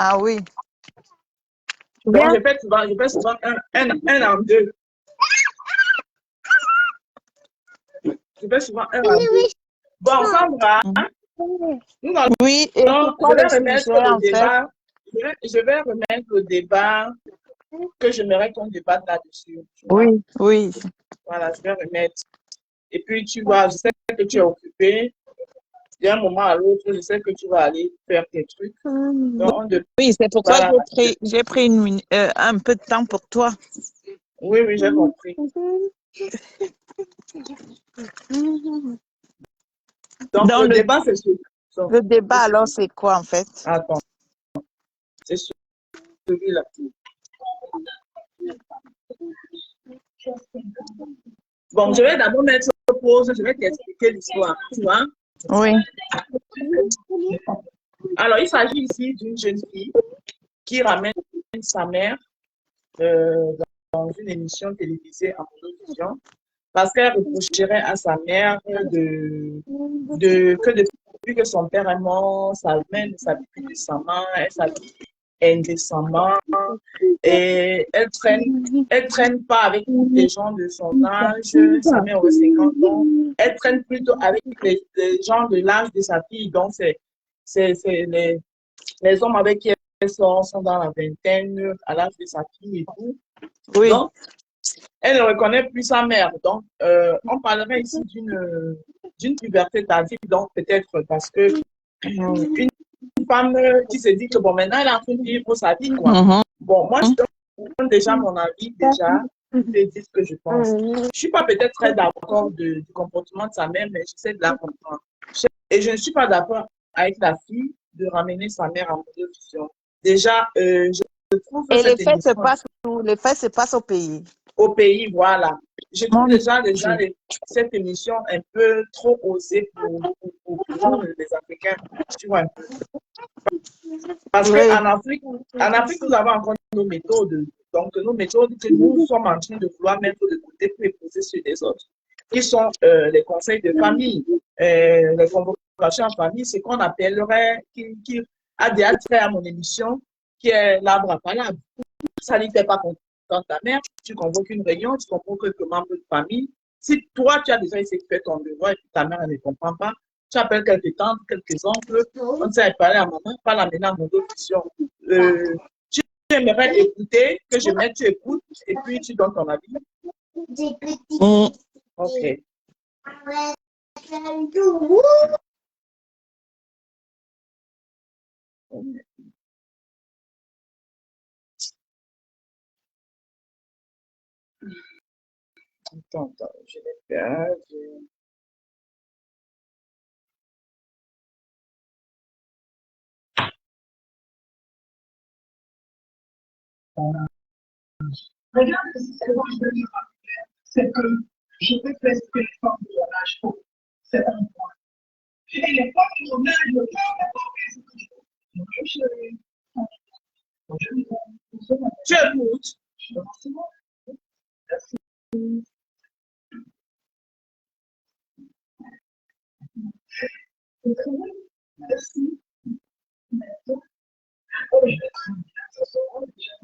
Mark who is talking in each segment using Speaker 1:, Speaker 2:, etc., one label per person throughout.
Speaker 1: Ah oui.
Speaker 2: Donc,
Speaker 1: Bien.
Speaker 2: je fais souvent un en deux. Je fais souvent un en deux. Bon, Sandra, nous allons,
Speaker 1: Oui, et c'est
Speaker 2: je
Speaker 1: quoi
Speaker 2: vais
Speaker 1: le
Speaker 2: remettre
Speaker 1: sujet
Speaker 2: le
Speaker 1: en fait?
Speaker 2: débat. Je vais remettre le débat que j'aimerais qu'on débatte là-dessus. Tu vois.
Speaker 1: Oui, oui.
Speaker 2: Voilà, je vais remettre. Et puis, tu vois, je sais que tu es occupé. D'un moment à l'autre, je sais que tu vas aller faire tes trucs. Donc,
Speaker 1: Oui, c'est pour ça que
Speaker 2: voilà.
Speaker 1: j'ai pris un peu de temps pour toi.
Speaker 2: Oui, oui, j'ai compris. Donc,
Speaker 1: Dans
Speaker 2: le débat, c'est sur.
Speaker 1: le débat, alors, c'est quoi en fait?
Speaker 2: Attends, c'est sur celui-là. Bon, je vais d'abord mettre pause, je vais t'expliquer l'histoire, tu vois.
Speaker 1: Oui.
Speaker 2: Alors, il s'agit ici d'une jeune fille qui ramène sa mère dans une émission télévisée en télévision parce qu'elle reprocherait à sa mère que depuis que son père est mort, sa mère ne s'habille plus décemment, elle s'habille indécemment et elle traîne pas avec les gens de son âge, sa mère aurait 50 ans, elle traîne plutôt avec les gens de l'âge de sa fille, donc c'est les hommes avec qui elle sort sont dans la vingtaine, à l'âge de sa fille et tout.
Speaker 1: Oui.
Speaker 2: Donc, elle ne reconnaît plus sa mère. Donc, on parlerait ici d'une puberté tardive, donc peut-être parce que une femme qui se dit que bon, maintenant elle est en train de vivre sa vie, quoi.
Speaker 1: Mhm.
Speaker 2: Bon, moi, je donne déjà mon avis, déjà, je te dis ce que je pense. Je suis pas peut-être très d'accord du comportement de sa mère, mais j'essaie de la comprendre. Et je ne suis pas d'accord avec la fille de ramener sa mère en télévision. Déjà, je trouve que
Speaker 1: Et les
Speaker 2: cette
Speaker 1: faits se
Speaker 2: émission
Speaker 1: passent où? Les faits se passent au pays.
Speaker 2: au pays, voilà. Je trouve
Speaker 1: Mon
Speaker 2: déjà
Speaker 1: Dieu.
Speaker 2: cette émission un peu trop osée pour nous, les Africains, tu vois un peu. Parce
Speaker 1: Oui.
Speaker 2: en Afrique, nous avons encore nos méthodes. Donc, nos méthodes que nous sommes en train de vouloir mettre de côté pour les poser sur les autres, qui sont les conseils de famille, les convocations en famille, ce qu'on appellerait, qui a déjà trait à mon émission, qui est l'arbre à palabre. Ça ne fait pas content ta mère, tu convoques une réunion, tu convoques quelques membres de famille. Si toi, tu as déjà essayé de faire ton devoir et que ta mère ne comprend pas, tu appelles quelques tantes, quelques oncles, on sait parler à maman, pas l'amener à mon audition. Tu aimerais écouter, que je mette, tu écoutes, et puis tu donnes ton avis.
Speaker 1: Mm.
Speaker 2: Ok. Attends, je vais faire. Regarde, c'est ce que je veux dire. C'est que je peux faire ce que les femmes de mon âge font. C'est un point. Et les femmes de mon âge ne peuvent pas faire ce que je fais. Tu écoutes. Merci. Oh, je vais très bien. Ça sera déjà.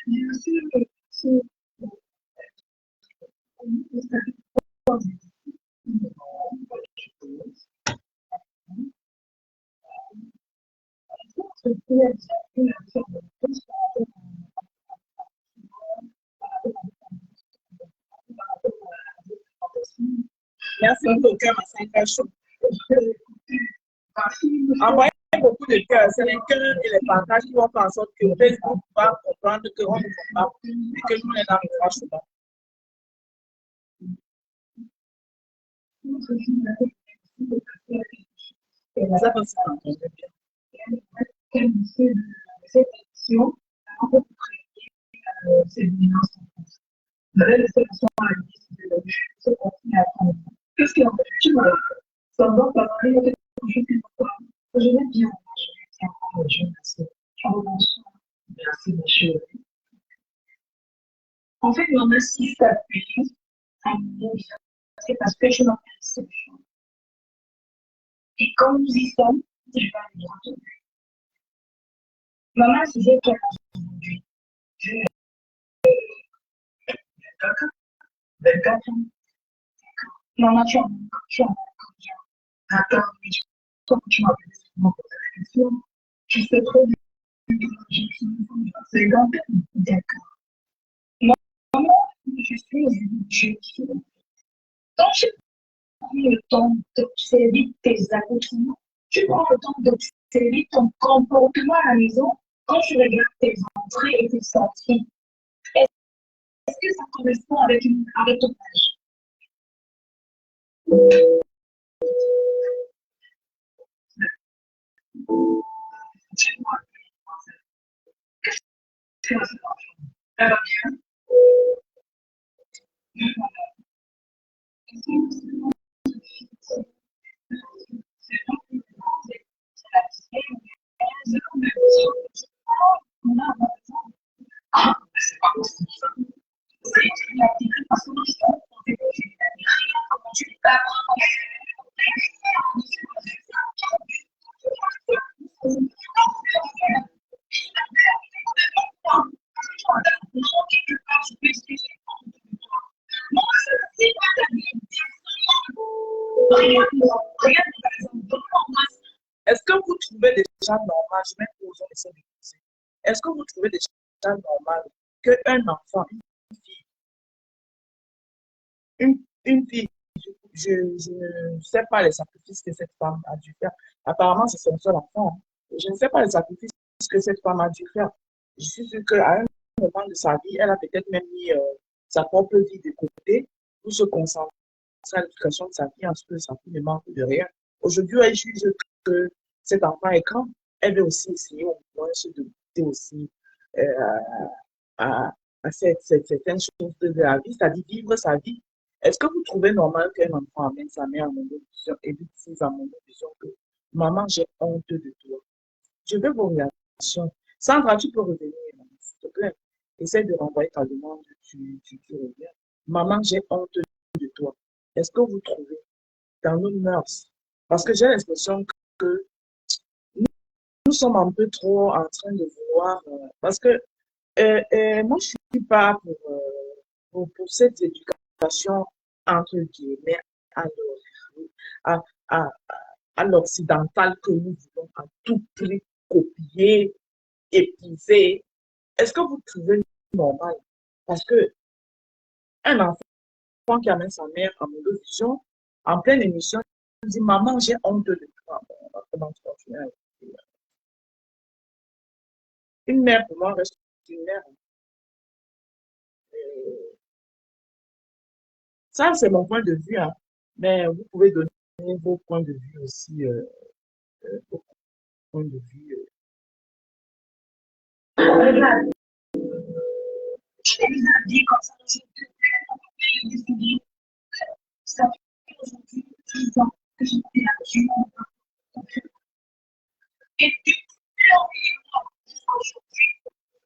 Speaker 2: Bien sûr, c'est merci beaucoup, cœur à 5 chaud. Envoyez beaucoup de cœurs. C'est les cœurs et les partages qui vont faire en sorte que Facebook va comprendre qu'on ne comprend pas et que nous, on est dans le franchement. Ça va se faire. Cette émission a beaucoup créé ces violences en France. Vous avez laissé la soirée à la liste de ce continent à prendre. Qu'est-ce qu'il y a en fait? Tu vois, ça va parler de quelque chose qui je vais bien, je vais bien, merci, ma chérie. En fait, il y en a 6 appuis. C'est parce que je m'appelle Sophie. Et quand nous y sommes, je vais aller bientôt.
Speaker 3: Maman disait qu'elle a aujourd'hui. Je n'ai 24 ans. Maman, tu as combien? Attends, mais comme tu m'as posé la question, tu sais très bien que j'ai fini mon 50 ans. D'accord. Maman, je suis. Quand tu prends le temps d'observer tes accoutrements, tu prends le temps d'observer ton comportement à la maison, quand tu regardes tes entrées et tes sorties, est-ce que ça correspond avec ton âge? Dis-moi, qu'est-ce que c'est? Elle va bien?
Speaker 2: Est-ce que vous trouvez déjà normal, je vais poser essayer de poser. Est-ce que vous trouvez déjà normal qu'un enfant, une fille, je ne sais pas les sacrifices que cette femme a dû faire. Apparemment, c'est son seul enfant. Hein. Je ne sais pas les sacrifices que cette femme a dû faire. Je suis sûre qu'à un moment de sa vie, elle a peut-être même mis sa propre vie de côté pour se concentrer sur l'éducation de sa fille, ensuite que sa fille ne manque de rien. Aujourd'hui, elle juge que cet enfant est grand. Elle veut aussi essayer au moins de goûter aussi euh, à, à certaines choses de la vie, c'est-à-dire vivre sa vie. Est-ce que vous trouvez normal qu'un enfant amène sa mère à mon vision et lui dise à mon vision que maman, j'ai honte de toi? Je veux vos réactions. Sandra, tu peux revenir, s'il te plaît. Essaye de renvoyer ta demande, tu reviens. Maman, j'ai honte de toi. Est-ce que vous trouvez dans nos mœurs? Parce que j'ai l'impression que nous sommes un peu trop en train de vouloir. Parce que moi, je ne suis pas pour cette éducation, entre guillemets, à à, à, à l'occidental que nous voulons à tout prix copier, épouser. Est-ce que vous trouvez normal? Parce que un enfant qui amène sa mère en vision, en pleine émission, il dit maman, j'ai honte de toi. Bon, on va commencer par finir. Une mère, pour moi, reste une mère. Euh, Ça, c'est mon point de vue. Hein. Mais vous pouvez donner vos points de vue aussi. Vos points de vue.
Speaker 3: Regarde, je t'ai déjà dit comme ça, je t'ai décidé, ça fait aujourd'hui 10 ans que je fais absolument pas. Et depuis l'environnement, aujourd'hui,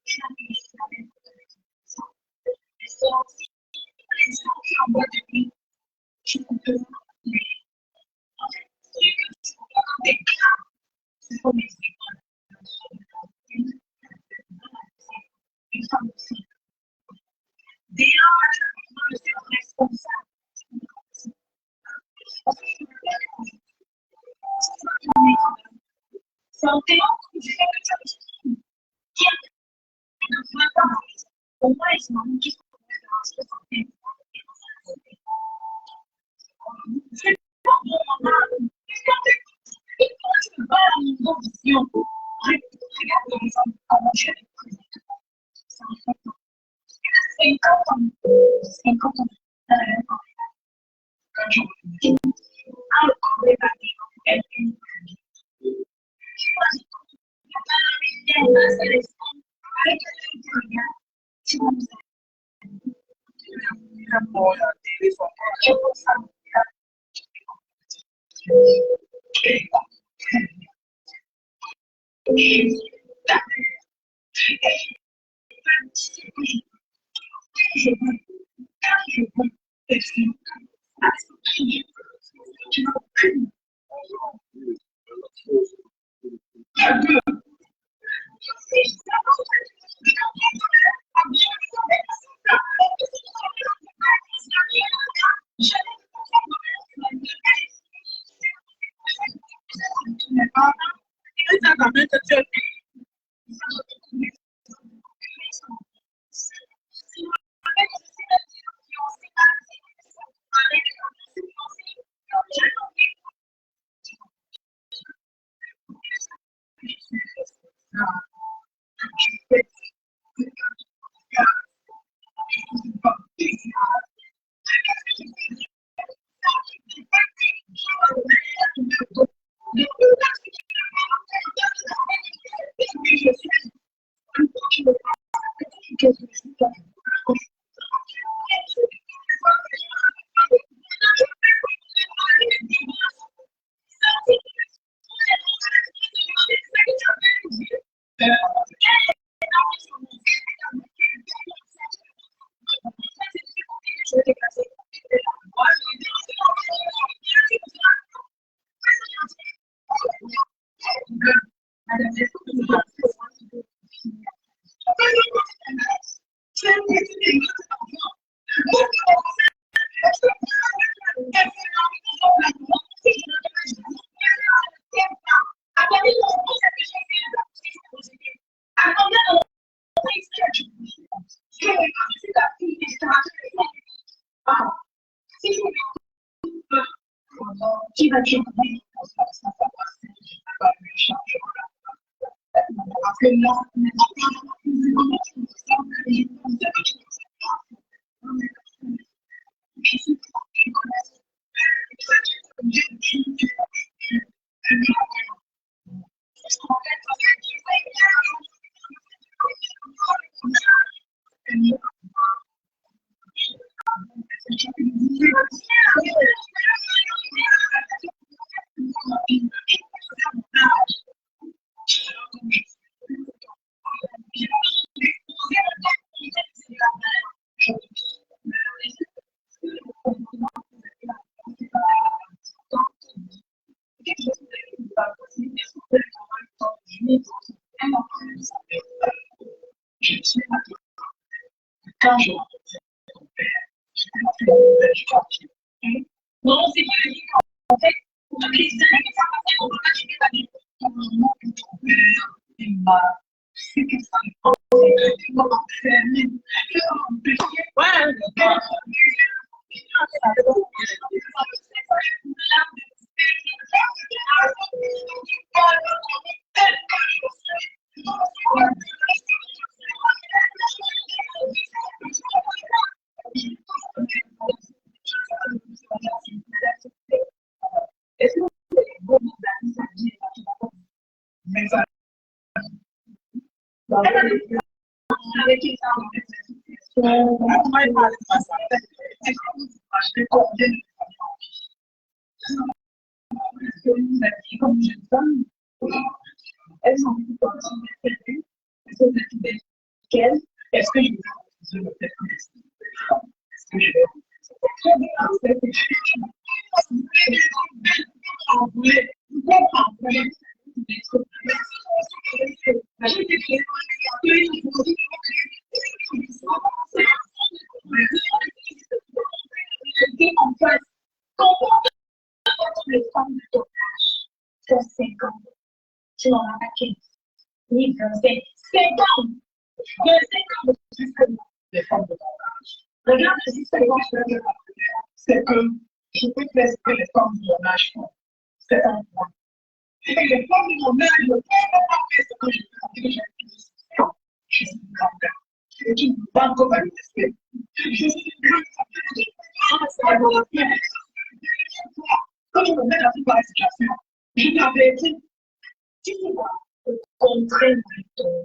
Speaker 3: je n'ai jamais fait. Et c'est aussi les gens qui envoient de lui, je ne peux pas. En fait, ce que tu vois dans des cas, ce sont des écoles. Une femme aussi. Dès lors, je suis responsable. Parce que je me c'est un témoin du fait que tu as dit qui a ne voit pas. Pour moi, ils m'ont dit qu'on pouvait faire un truc. C'est pas bon, maman. Quand tu me parles à mon vision, regarde les gens, comment je les présente. C'est en fait 50 ans. 50 ans. Quand je me dis, ah, le corps est parti, elle est une
Speaker 2: déjà quand même que tu es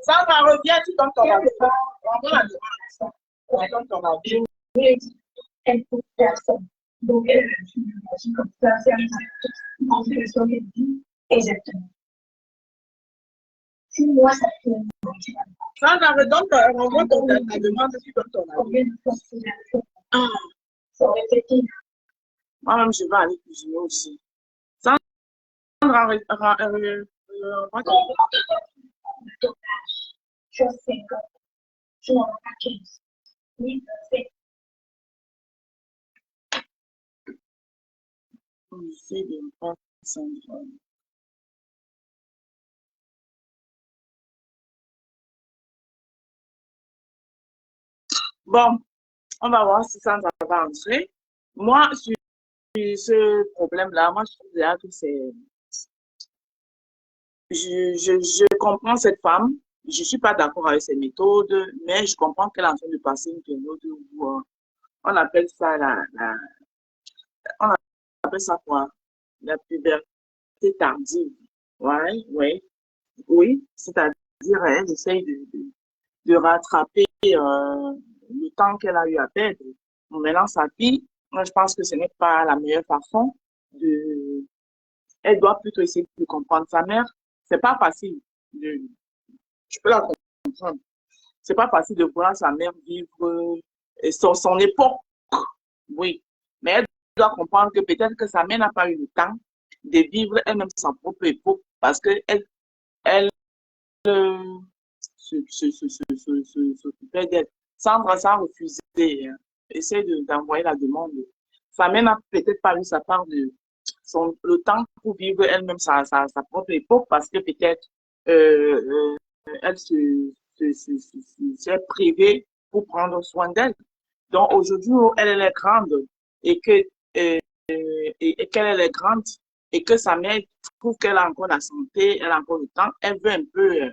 Speaker 2: Ça va revenir, tu donnes ton avis. Tu donnes ton avis. Ça va redonne renvoie ta demande, tu donnes ton avis. Moi-même, je vais aller cuisiner aussi. Sandra, on essaie de me prendre Sandra. Bon, on va voir si ça va entrer. Moi, sur ce problème-là, moi, je trouve déjà que c'est... Je comprends cette femme. Je suis pas d'accord avec ses méthodes, mais je comprends qu'elle est en train de passer une période où on appelle ça on appelle ça quoi? La puberté tardive. Ouais, ouais, oui. C'est-à-dire, elle essaye de rattraper le temps qu'elle a eu à perdre. Maintenant, sa fille, moi, je pense que ce n'est pas la meilleure façon de, elle doit plutôt essayer de comprendre sa mère. C'est pas facile. Je peux la comprendre. C'est pas facile de voir sa mère vivre son époque. Oui. Mais elle doit comprendre que peut-être que sa mère n'a pas eu le temps de vivre elle-même sa propre époque parce que elle s'occupait d'elle. Sandra s'est refusé. Essaie d'envoyer la demande. Sa mère n'a peut-être pas eu sa part de le temps pour vivre elle-même sa propre époque parce que peut-être elle s'est privée pour prendre soin d'elle. Donc aujourd'hui, elle est grande et que et qu'elle est grande et que sa mère trouve qu'elle a encore la santé, elle a encore le temps, elle veut un peu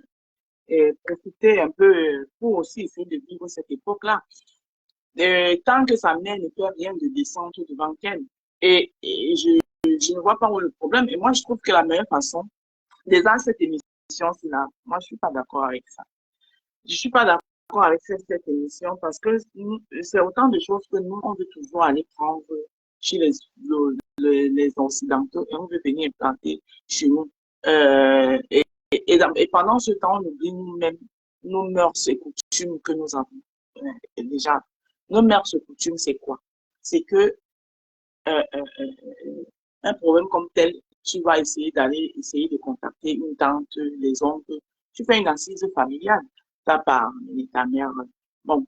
Speaker 2: profiter un peu pour aussi essayer de vivre cette époque-là. Tant que sa mère ne fait rien de descendre devant elle. Et je ne vois pas où le problème. Et moi, je trouve que la meilleure façon, déjà, cette émission, c'est là. Moi, je suis pas d'accord avec ça. Je suis pas d'accord avec cette émission parce que c'est autant de choses que nous, on veut toujours aller prendre chez les Occidentaux et on veut venir implanter chez nous. Et pendant ce temps, on oublie nous-mêmes nos mœurs et coutumes que nous avons. Et déjà, nos mœurs et coutumes, c'est quoi? C'est que un problème comme tel, tu vas essayer de contacter une tante, les oncles. Tu fais une assise familiale. Ta part et ta mère. Bon,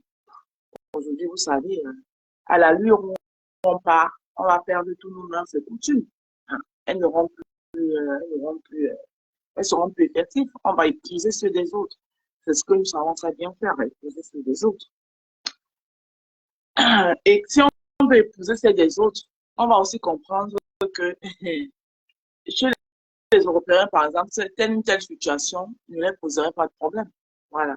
Speaker 2: aujourd'hui, vous savez, à l'allure où on part, on va perdre tous nos mœurs et coutumes. Hein. Elles n'auront plus, elles seront plus effectives. On va épouser ceux des autres. C'est ce que nous savons très bien faire, épouser ceux des autres. Et si on veut épouser ceux des autres, on va aussi comprendre que chez les Européens, par exemple, une telle situation ne leur poserait pas de problème. Voilà.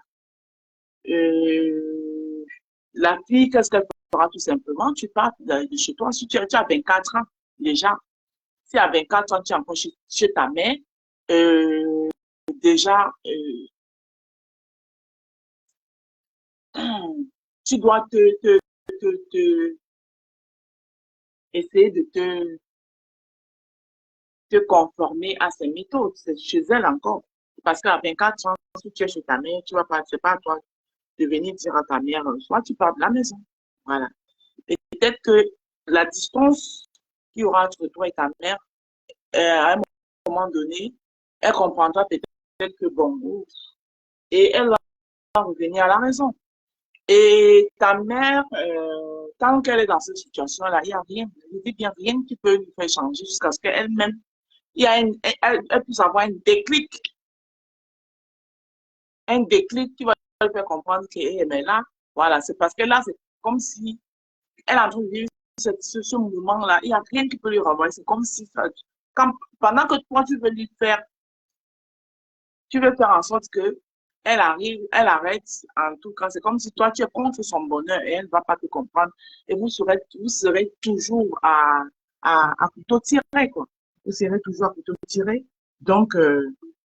Speaker 2: La fille, qu'est-ce qu'elle fera tout simplement? Tu pars de chez toi. Si tu as 24 ans, déjà, si à 24 ans, tu es encore chez ta mère, euh, déjà, tu dois essayer de te conformer à ses méthodes. C'est chez elle encore. Parce qu'à 24 ans, si tu es chez ta mère, tu vas pas, c'est pas à toi de venir dire à ta mère, soit tu pars de la maison. Voilà. Et peut-être que la distance qu'il y aura entre toi et ta mère, à un moment donné, elle comprendra peut-être que bon, et elle va revenir à la raison. Et ta mère, tant qu'elle est dans cette situation-là, il n'y a rien, je dis bien rien qui peut lui faire changer jusqu'à ce qu'elle-même, elle puisse avoir un déclic qui va lui faire comprendre que, mais là, voilà, c'est parce que là, c'est comme si elle est en train de vivre ce moment-là, il n'y a rien qui peut lui renvoyer. C'est comme si, pendant que toi, tu veux faire en sorte que elle arrive, elle arrête, en tout cas, c'est comme si toi, tu es contre son bonheur et elle ne va pas te comprendre. Et vous serez toujours à couteau tiré, quoi. Vous serez toujours à couteau tiré. Donc,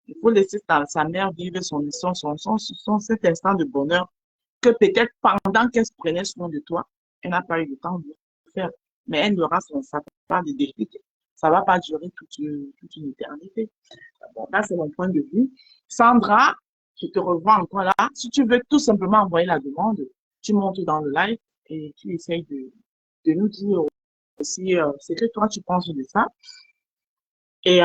Speaker 2: il faut laisser sa mère vivre cet instant de bonheur que peut-être pendant qu'elle se prenait soin de toi, elle n'a pas eu le temps de le faire. Mais elle aura sa part de déclic. Ça ne va pas durer toute une éternité. Bon, là, c'est mon point de vue. Sandra, je te revois encore là. Si tu veux tout simplement envoyer la demande, tu montes dans le live et tu essayes de nous dire aussi ce que toi tu penses de ça. Et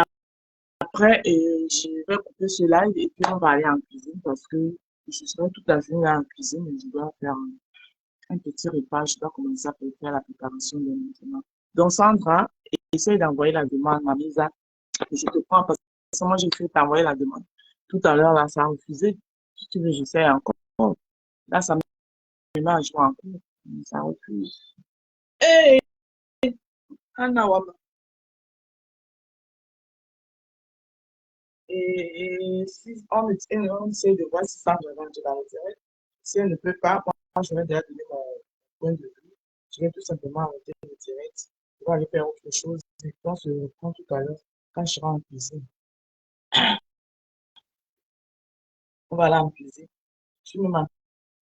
Speaker 2: après, je vais couper ce live et puis on va aller en cuisine parce que je serai toute la journée en cuisine et je dois faire un petit repas. Je dois commencer à faire la préparation de maintenant. Donc, Sandra, essaye d'envoyer la demande à Misa. Je te prends parce que moi, j'ai fait t'envoyer la demande. Tout à l'heure, là, ça a refusé. Si tu veux, j'essaie encore. Là, ça à jouer en cours. Ça refuse. Hey, Anna Wama. Et si on essaie de voir si ça vraiment de la retirer, si elle ne peut pas, moi, je vais déjà donner mon point de vue. Je vais tout simplement arrêter le direct. Je vais aller faire autre chose. Et on se reprend tout à l'heure quand je serai en cuisine. On va aller en cuisine. Je suis même en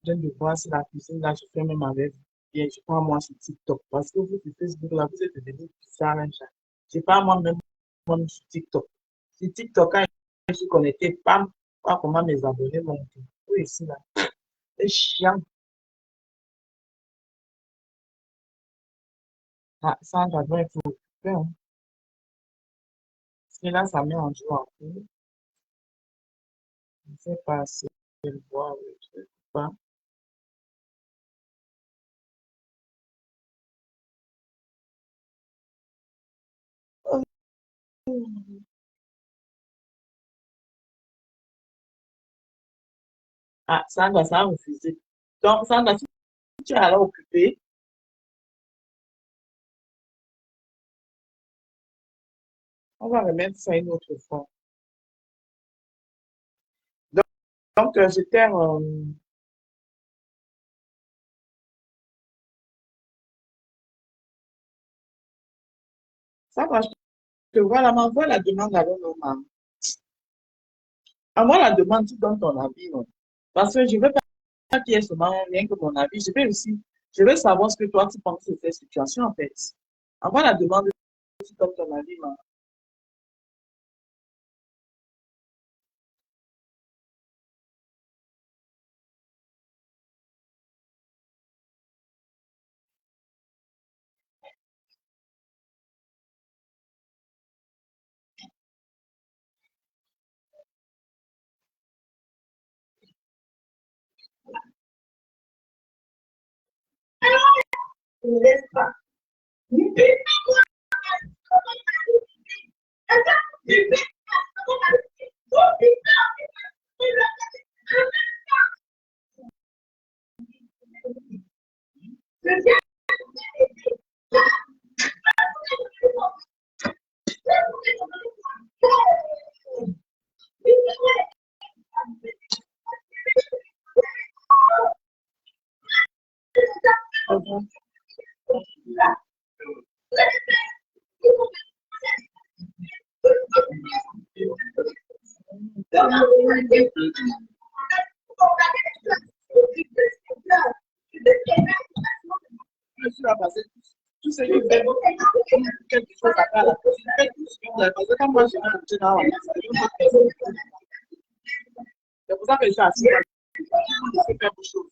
Speaker 2: train de voir si la cuisine, là, je fais même avec. Et je prends moi sur TikTok. Parce que vous, sur Facebook, là, vous êtes devenus bizarres, hein, ça. Je pas moi-même sur TikTok. Sur TikTok, quand je suis connecté, pam, pas comment mes abonnés montent. Oui, ici, là. C'est chiant. Ah, ça, j'adore être occupé, hein. Parce que là, ça met en joie un peu. Je ne sais pas si elle voit le truc ou pas. Ah, ça a refusé. Donc, Sandra, si tu es alors occupé, on va remettre ça une autre fois. Donc, j'étais, ça va, je te vois là, m'envoie la demande alors, non, maman. Envoie la demande, tu donnes ton avis, non. Parce que je ne veux pas qu'il y ait seulement rien que mon avis. Je veux savoir ce que toi, tu penses de cette situation, en fait. Envoie la demande, tu donnes ton avis, maman.
Speaker 3: Ne laisse pas.
Speaker 2: Ok. Je suis là parce que tout ce qui fait quelque chose à faire là, je fais tout ce que parce que quand moi je vais rentrer dans la maison, c'est pour ça que je suis assis là. Je fais quelque chose.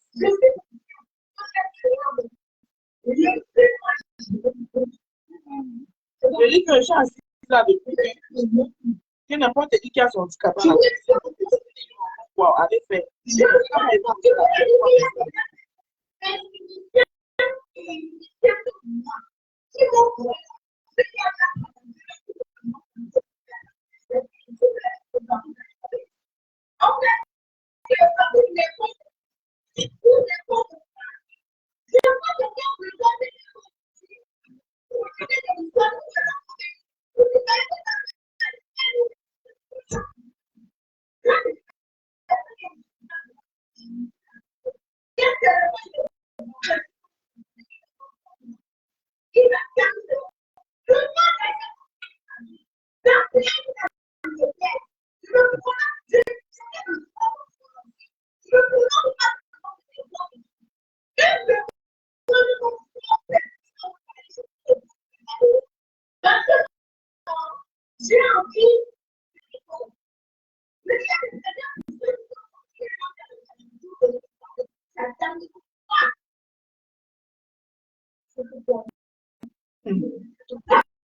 Speaker 2: Je dis que je suis assis là depuis que n'importe qui a son handicap à la maison. Wow, allez faire.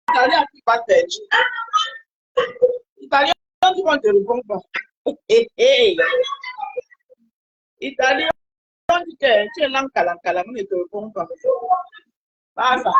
Speaker 2: Italien qui va t'aider. Italien qui va te répondre pas. Hé, hé. Italien dit que tu es langue calam, ne te répond pas. Ah, ça.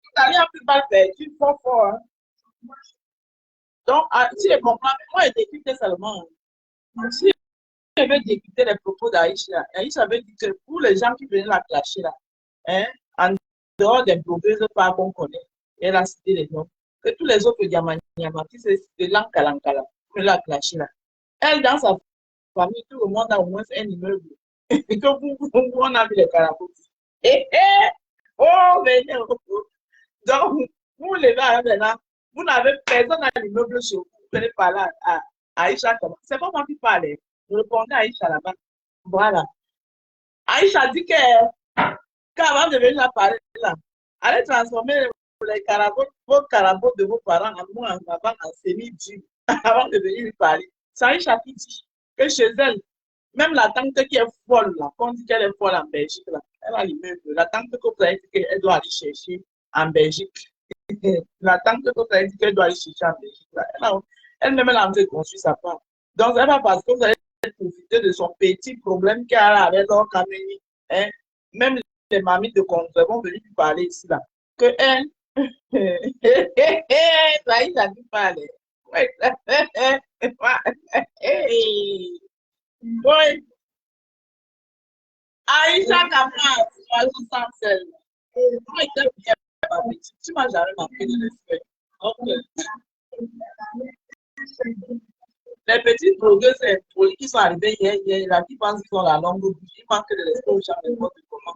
Speaker 2: L'Italie a plus mal perdu, fort, fort. Hein. Donc, si je comprends, moi, j'ai décrypté seulement. Si je veux décrypter les propos d'Aïcha, Aïcha avait dit que pour les gens qui venaient la clasher, là, hein, en dehors des blogueuses pas qu'on connaît, elle a cité les noms, que tous les autres Diamantis, c'est de l'Ankalankala, pour la clasher, là. Elle, dans sa famille, tout le monde a au moins un immeuble. Et que vous, on a vu les carabous. Eh, eh, oh, venez, oh, oh. Donc, vous les gars, là, vous n'avez personne à l'immeuble chez vous. Vous venez parler à Aïcha comment? C'est pas moi qui parlais. Je répondais à Aïcha là-bas. Voilà. Aïcha dit qu'avant de venir parler là, allez transformer les carabos, vos carabos de vos parents en moi en avant en semi-dieu avant de venir lui parler. C'est Aïcha qui dit que chez elle, même la tante qui est folle là, qu'on dit qu'elle est folle en Belgique là, elle a l'immeuble. La tante que vous avez dit qu'elle doit aller chercher en Belgique. La tante que vous avez dit qu'elle doit aller chercher en Belgique là, elle-même elle a envie de construire sa part. Donc c'est pas parce que vous allez profiter de son petit problème qu'elle a avec l'or Kameni. Hein? Même les mamies de contre vont venir lui parler ici là. Que elle, ça y est, ça lui parle. Ouais. Oui. Aïcha Kamara, tu m'as seule. Moi, il t'aime bien, ma petite. Tu m'as jamais manqué de respect. Donc, les petites blogueuses qui sont arrivées hier, là, qui pensent qu'ils ont la langue au bout, ils manquent de respect aux gens de n'importe comment.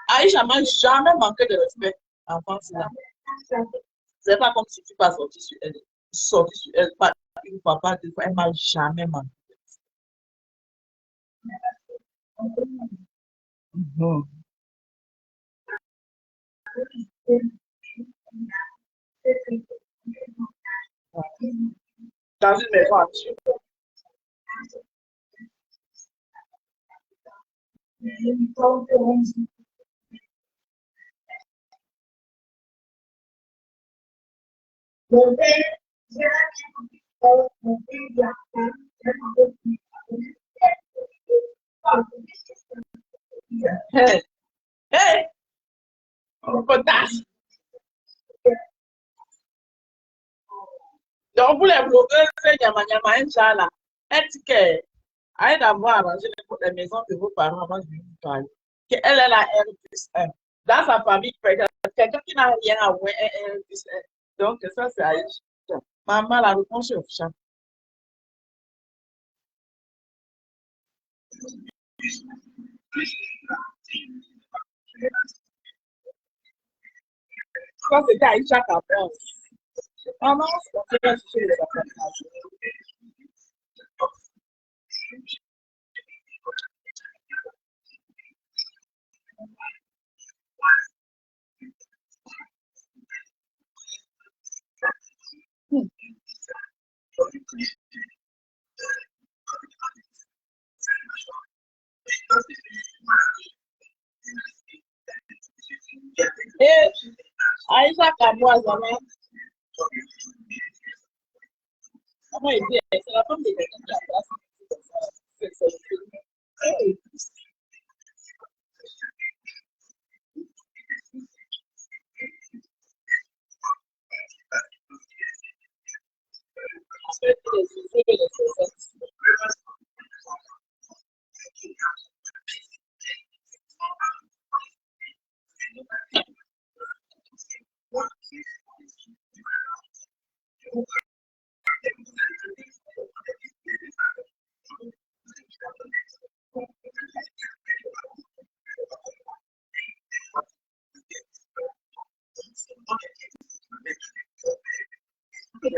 Speaker 2: Aïcha m'a jamais manqué de respect en France. Là. C'est pas comme si tu pas sorti sur elle. Sorti sur elle, pas une fois, pas deux fois, elle m'a jamais manqué de respect. Mhm. Dans une maison entière. Hey, hey, potasse. Donc, vous les blogueurs, c'est Nyama Inch'Allah. Est-ce que, allez d'abord arranger les maisons de vos parents avant de venir parler. Elle est la R plus 1. Dans sa famille, quelqu'un qui n'a rien à voir est R plus 1. Donc, ça, c'est Aïcha. Maman, la réponse est au chat. Ça, c'était Aïcha Capel. Maman, c'est pas toucher les affaires. Et Aïcha Kamoa, maman, il dit, c'est la femme de quelqu'un qui a place. C'est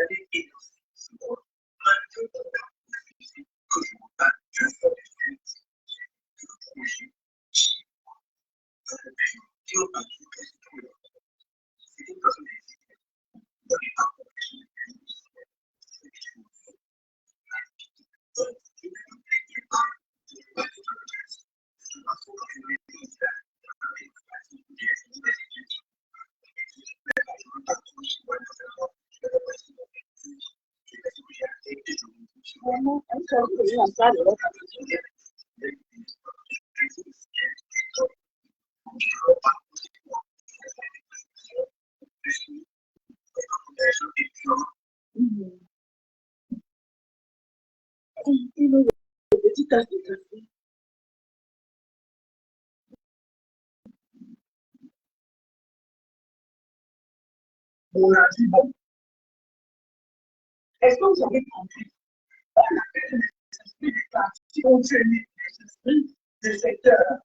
Speaker 3: aller innocent. Un peu de la physique que je vous parle juste sur les faits, que le projet, qui ont un truc à se trouver. C'est une personne qui n'avait pas compris. Petit tasse de café. On a dit bon. Est-ce que vous avez compris? On appelle les esprits des parties ont tenu les esprits des secteurs.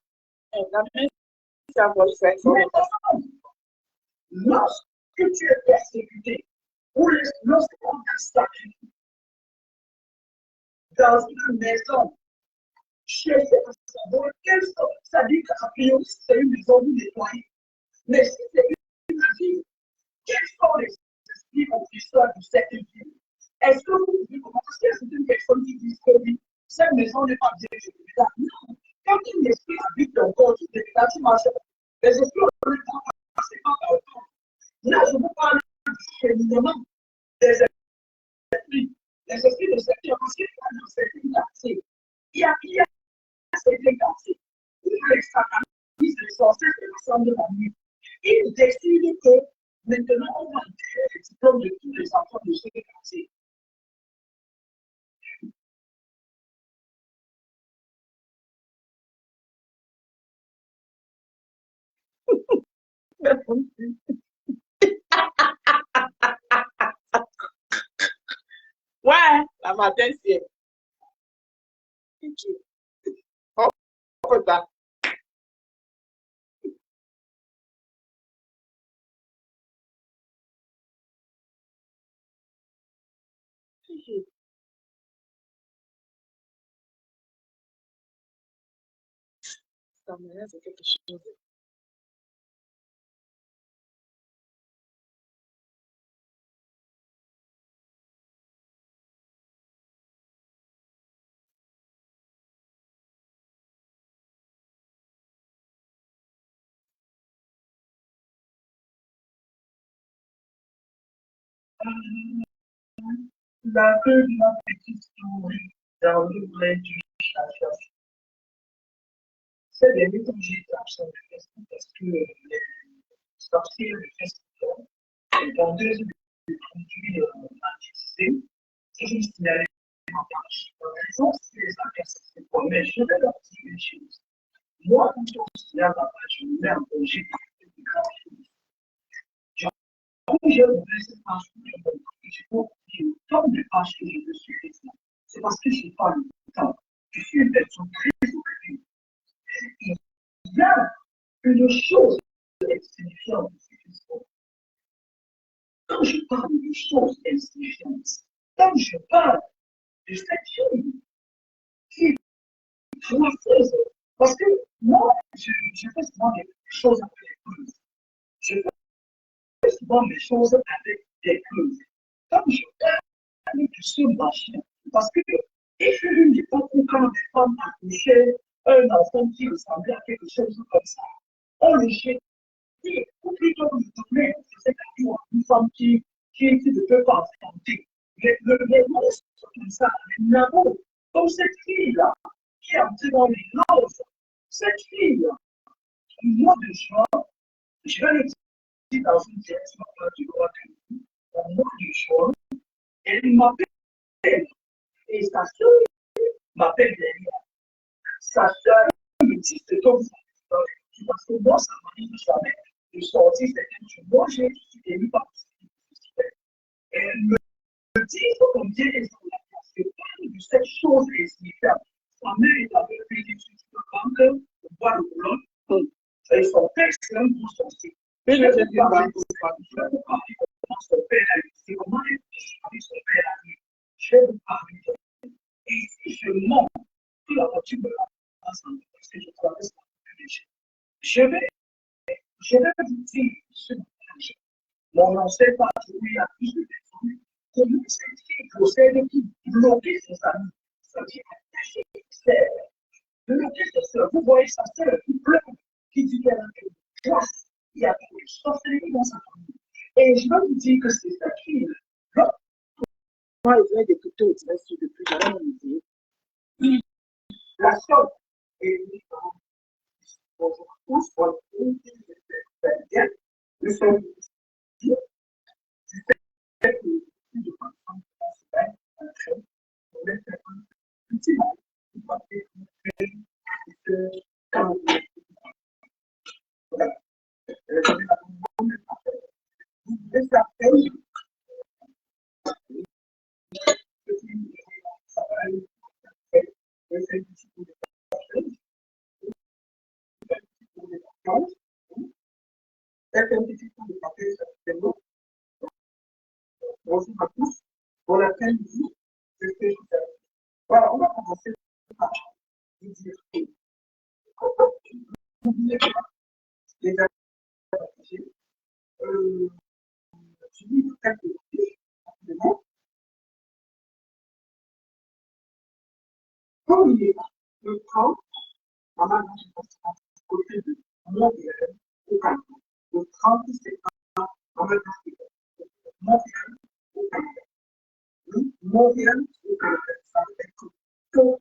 Speaker 3: Lorsque tu es persécuté, ou lorsqu'on t'attaque dans une maison, cherchez à savoir quelle sorte, ça dit qu'a priori c'est une maison nettoyée. Mais si c'est une ville, quels sont les esprits officiels de cette ville? Est-ce que vous pouvez commencer? Parce que c'est une personne qui dit que oui, cette maison n'est pas bien gérée. Non. Quand un esprit habite dans corps, tu là, tu marches. Les esprits ont le temps de passer par le temps. Là, je vous parle du cheminement des esprits. Les esprits de cette ville, parce qu'il y a dans certains quartiers, il y a certains quartiers où les satanistes, les sorciers se rassemblent la nuit. Ils décident que maintenant, on va enterrer les diplômes de tous les enfants de ce quartier.
Speaker 2: Ouais, la matin, c'est. Oh, ça. Ça me laisse quelque chose.
Speaker 3: La deuxième petite story dans le vrai du chasseur. C'est des méthodes sur le Facebook parce que les sorciers de Facebook les vendeuses de produits anticisés, que je me signalais en marche. Raison, c'est les affaires, mais je vais leur dire une chose. Moi, quand je signale ma page, je me mets en danger de grandes choses. Comme je ne sais pas ce que je peux dire, tant de pages que je me suis fait, c'est parce que je n'ai pas le temps. Je suis une personne très occupée. Il y a une chose insignifiante de ce Facebook. Quand je parle de choses insignifiantes, quand je parle de cette fille qui est française, parce que moi, je fais souvent des choses avec les preuves. Je fais souvent des choses avec des preuves. Quand je parle de ce machin, parce que il fut une époque où quand des femmes accouchaient un enfant qui ressemblait à quelque chose comme ça, on le jetait, ou plutôt on le donnait, c'est à une femme qui ne peut pas enfanter. Les monstres comme ça, les nabots, comme cette fille-là, qui est entrée dans les langes, cette fille-là, au mois de juin, je vais le dire dans une direction du droit de l'État, au mois de juin, elle m'appelle, et sa soeur m'appelle derrière. Sa soeur me dit ce que vous avez, parce que moi, ça m'arrive jamais de sortir certaines choses. Moi, j'ai élu par et elle me dit combien elles ont la place. Je parle de cette chose insignifiante. Sa mère est avec lui, dit tu peux prendre, voir le boulot, et son père, c'est un gros sorcier. Je vais vous parler comment son père a été, comment elle vu son père aller. Je vais vous parler. Et si je monte sur la voiture de la ensemble, parce que je traverse la voiture, je vais vous dire ce que je mon ancien patrouille a plus de personnes. Comment celle-ci possède qui bloquer ses amis, c'est-à-dire attacher ses sœurs, bloquer ses sœurs. Vous voyez sa sœur qui pleure, qui dit qu'elle a fait une classe, il y a trop de sorcellerie dans sa famille. Et je vais vous dire que c'est ça qui moi, je vais écouter au trimestre depuis jamais mon idée. La somme est bonjour à tous, bonjour bien. Nous sommes ici, du fait que de personnes principales, on va faire un petit mot, on va faire que quand on voilà, vous pouvez faire bonjour à tous. Bon après-midi, je fais voilà, on va commencer par vous dire que n'oubliez pas les activités. Je dis quelques choses rapidement. N'oubliez pas le train, normalement, je pense à côté de Montréal au Canada. Le 30 septembre, normalement, Montréal au Canada. Oui, Montréal au Canada. Ça veut dire que tout.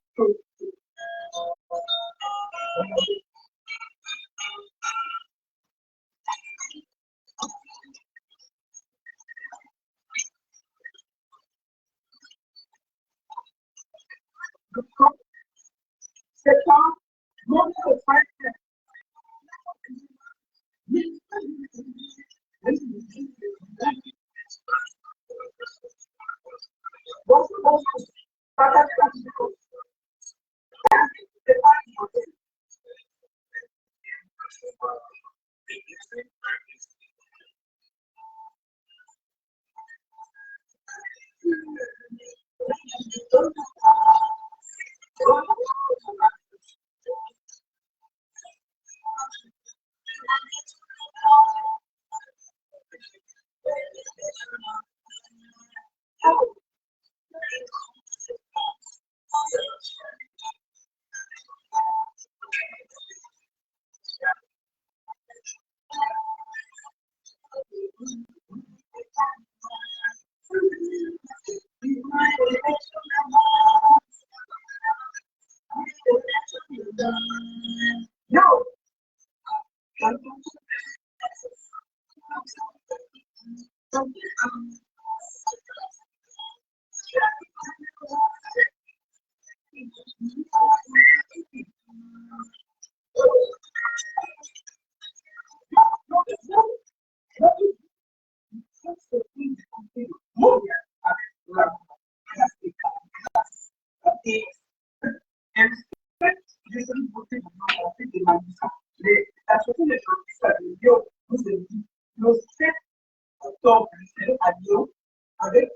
Speaker 3: Le 30 septembre, Montréal au Canada. Bonjour. Partagez la vidéo. C'est pas important. No. Le 7 octobre, je serai à Lyon avec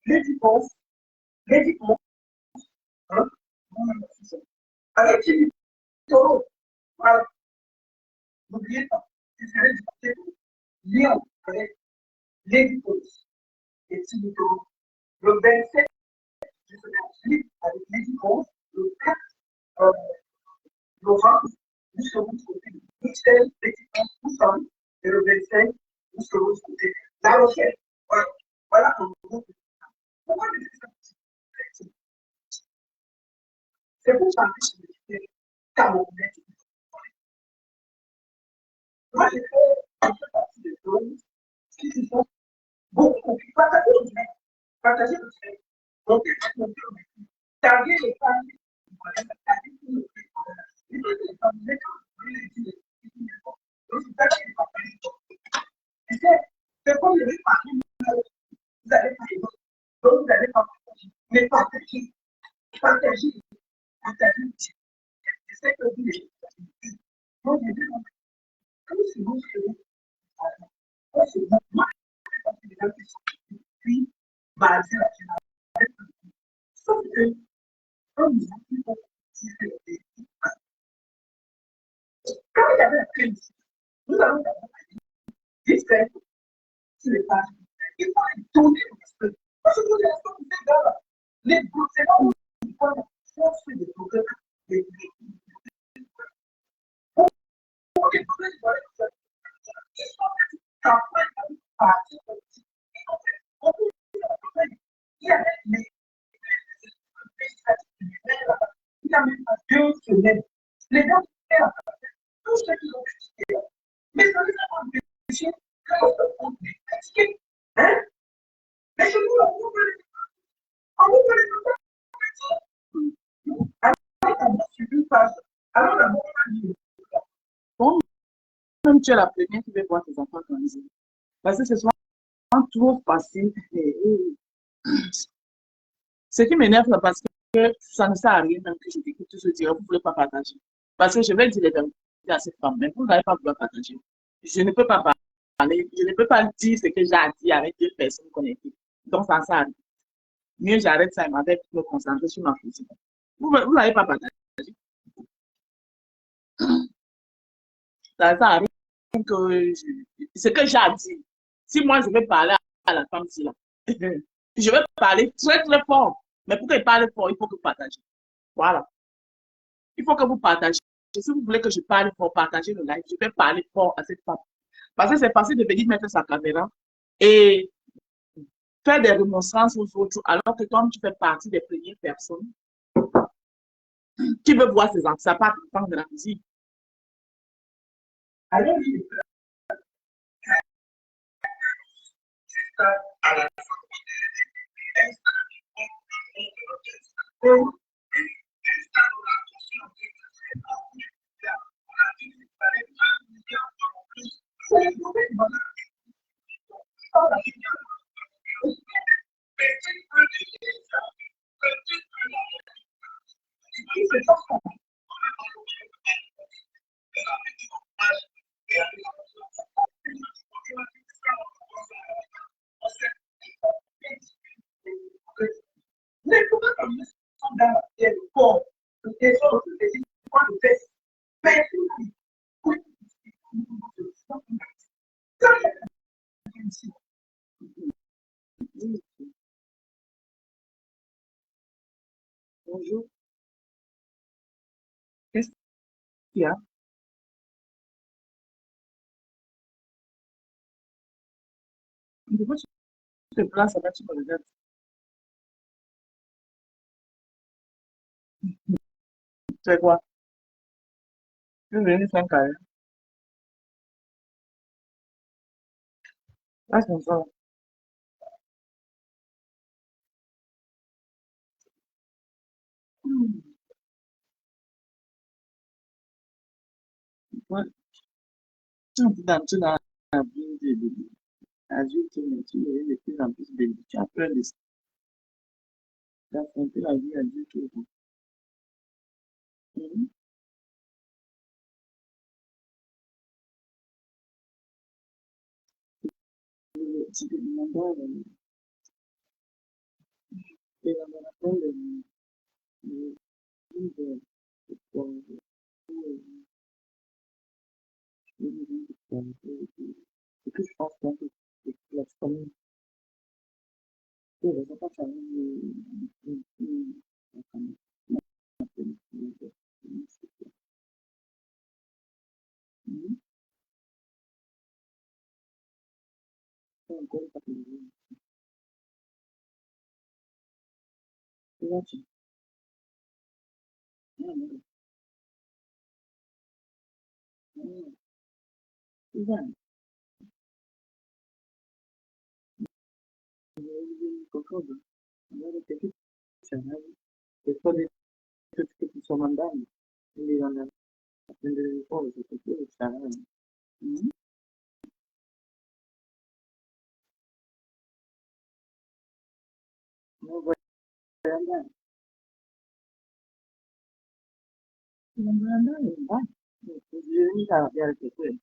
Speaker 3: les diplômes, hein, avec Thierry Toro. Voilà, n'oubliez pas, je serai du côté de Lyon avec les diplômes et Thierry Toro. Le 27, je serai en Suisse avec les diplômes. Le 4 novembre, nous serons du côté de Bruxelles, Petit Ensemble, et le 25, nous serons du côté de La Rochelle. Voilà, voilà comment vous. Pourquoi je dis ça? C'est pour ça que je dis Camerounais. Moi, j'ai fait partie des choses qui se sont beaucoup partagées au net. Partagées au net. Donc, taguer les femmes, taguer tous les femmes. Il faut que les femmes, les femmes, donc, c'est ça qui est pas. Tu sais, c'est comme les parties, vous allez parler, donc vous allez pas partager. Mais partager, partager, partager. Je sais que vous les moi, j'ai vu, comme c'est bon, c'est bon. Moi, c'est bon. Moi, je pense que les gens qui sont puis va dire la finale. Sauf que, quand nous avons pu dire quand il y avait la crise, nous avons discuté sur les pages. Il faut les tourner au respect. Parce que nous, les gouvernements, ils font des progrès. Il y avait il y a même pas 2 semaines. Les gens qui étaient là, tous ceux qui ont critiqué, mais ça les a empêchés qu'on les critiquer. Hein? Mais chez nous, on vous les critiquer. Alors, on va sur une page. Alors, d'abord, on va dire.
Speaker 2: Bon, même tu es la première qui veut voir tes enfants grandir. Parce que ce sont trop facile. Ce qui m'énerve, c'est parce que ça ne sert à rien même que je t'écoute tout ce dire, vous ne voulez pas partager. Parce que je vais dire les vérités à cette femme, mais vous n'allez pas vouloir partager. Je ne peux pas parler, je ne peux pas dire ce que j'ai à dire avec 2 personnes connectées. Donc ça ne sert à rien. Mieux j'arrête ça et m'avais me concentrer sur ma fonction. Vous n'allez pas partager. Ça ne sert à rien que ce que j'ai à dire. Si moi je vais parler à la femme, là, je vais parler très très fort. Mais pour qu'elle parle fort, il faut que vous partagez. Voilà. Il faut que vous partagez. Si vous voulez que je parle fort, partager le live, je vais parler fort à cette femme. Parce que c'est facile de venir mettre sa caméra et faire des remontrances aux autres, alors que toi, tu fais partie des premières personnes qui veulent voir ses enfants. Ça part de la musique.
Speaker 3: Alors, à la les problèmes sont dans les corps, les autres, les histoires de fesses. Mais
Speaker 2: Bonjour. Qu'est-ce qu'il y a? Pourquoi tu te places là, tu me regardes? Tu fais quoi? Tu veux venir faire un carré? Là, c'est comme ça. Ouais. Tu dans la vie de adulte, mais tu deviens de plus en plus bébé. Tu as peur d'affronter la vie adulte. Mhm. Tu te demandes, et on appelle le vie de ce que je pense que c'est la famille. La famille, la famille, mhm. C'est encore pas que là, tu vas, quelque chose. Alors, peut-être que ça va, c'est pas des trucs qui sont mandables. Il est dans la fin de l'école, c'est quelque chose, ça va. Mhm. On va là. On va là, on va. Je vais venir à la quelque chose.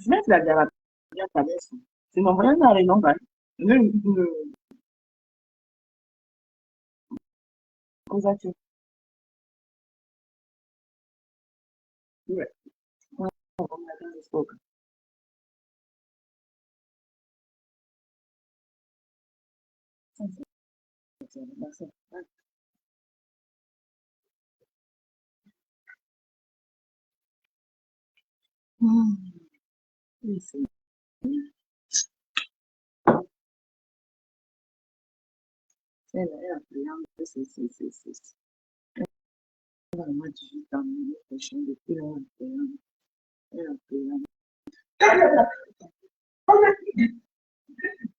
Speaker 2: Même si la diarrhée, c'est mon voyage dans les noms, cosa tu ouais. Ouais, on va dans le sport. Merci. Oui, c'est là, c'est vraiment 18 ans, l'année prochaine, depuis là, un peu,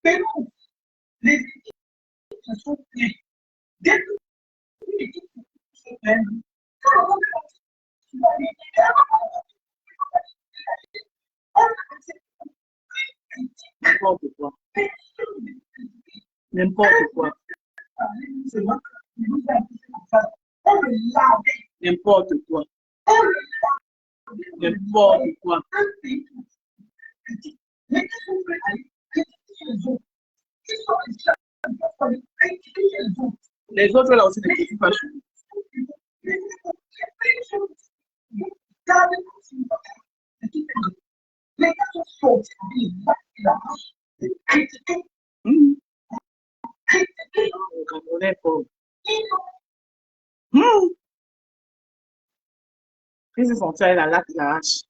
Speaker 3: Mais non, les équipes se sont prises. Dès que l'équipe se fait, quand on va aller,
Speaker 2: n'importe quoi, n'importe quoi,
Speaker 3: c'est moi qui nous a dit comme ça. On le lave,
Speaker 2: n'importe quoi,
Speaker 3: on le
Speaker 2: n'importe quoi.
Speaker 3: un pays critique. Mais qu'est-ce qu'on fait aller critiquer les autres? Qui sont les gens qui peuvent aller critiquer les autres?
Speaker 2: Les autres là aussi ne critiquent pas chez nous.
Speaker 3: Les gars sont sortis, ils ont critiqué,
Speaker 2: Hum,
Speaker 3: critiqué,
Speaker 2: le Camerounais est fort.
Speaker 3: ils ont
Speaker 2: Hum, ils se sont tirés la latte, la hache.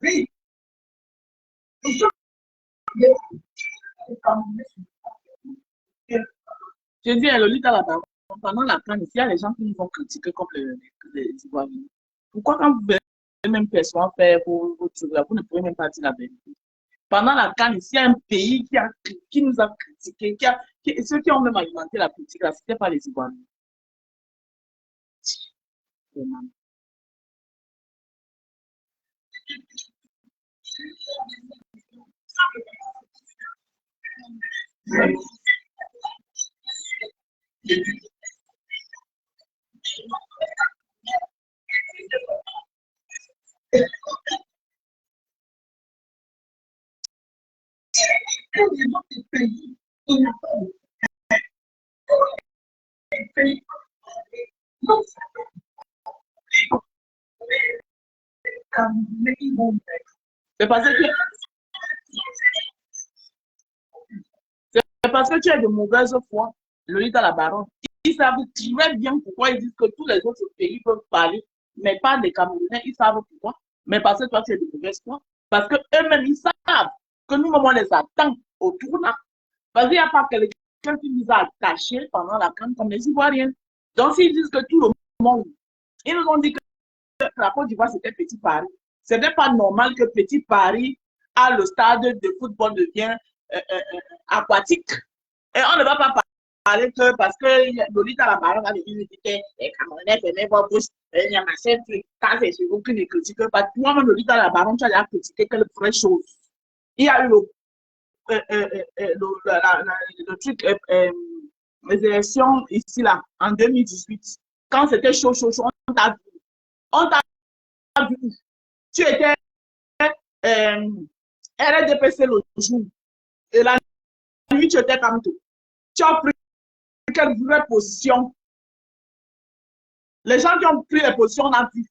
Speaker 3: oui,
Speaker 2: Je dis à Lolita là-bas, pendant la CAN, il y a les gens qui nous vont critiquer comme les Ivoiriens. Pourquoi quand vous verrez même personne faire vos trucs là, vous ne pouvez même pas dire la vérité. Pendant la CAN, ici, il y a un pays qui nous a critiqué, ceux qui ont même alimenté la politique là, ce n'était pas les Ivoiriens. Vraiment.
Speaker 3: quand les autres pays, ils n'ont pas de pays, non, comme ils vont faire.
Speaker 2: C'est parce que tu es de mauvaise foi, Lolita la baronne. Ils savent très bien pourquoi ils disent que tous les autres pays peuvent parler, mais pas les Camerounais, ils savent pourquoi. Mais parce que toi, tu es de mauvaise foi. Parce que eux-mêmes, ils savent que nous, on les attend autour là. Parce qu'il n'y a pas quelqu'un qui nous a attachés pendant la CAN comme les Ivoiriens. Donc, s'ils disent que tout le monde, ils nous ont dit que la Côte d'Ivoire, c'était Petit Paris. Ce n'est pas normal que Petit Paris, à le stade de football, devient aquatique. Et on ne va pas parler que parce que Lolita la baronne a dit que les Camerounais faisaient vos bouches, il y a machin truc. Quand c'est chez vous qui ne critique pas, toi-même, Lolita la baronne, tu as déjà critiqué quelle vraie chose. Il y a eu le truc, les élections ici, là, en 2018. Quand c'était chaud, chaud, chaud, on t'a vu. On t'a vu. Tu étais RDPC le jour. Et la nuit, tu étais comme tout. Tu as pris quelle vraie position? Les gens qui ont pris les positions, on a vu.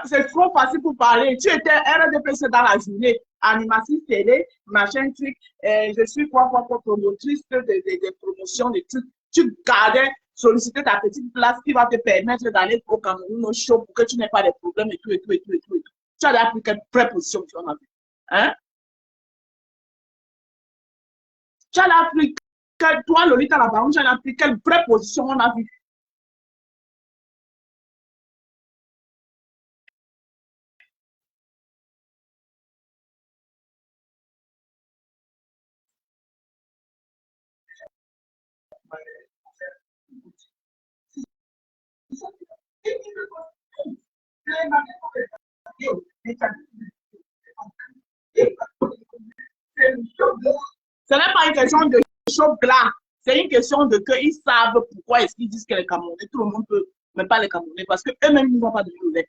Speaker 2: C'est trop facile pour parler. Tu étais RDPC dans la journée, animatrice télé, machin truc. Je suis quoi, promotrice des promotions, des trucs. Tu gardais, solliciter ta petite place qui va te permettre d'aller au Cameroun au show pour que tu n'aies pas de problèmes et tout, et tout, et tout, et tout, et tout. Tu as appris quelle vraie position tu en as vu. Hein? Tu as appris que toi, Lolita la baronne, tu as appris quelle vraie position on a vu. Ce n'est pas une question de choc là. C'est une question de qu'ils savent pourquoi est-ce qu'ils disent que les Camerounais, tout le monde peut, mais pas les Camerounais, parce qu'eux-mêmes, ils n'ont pas de lait.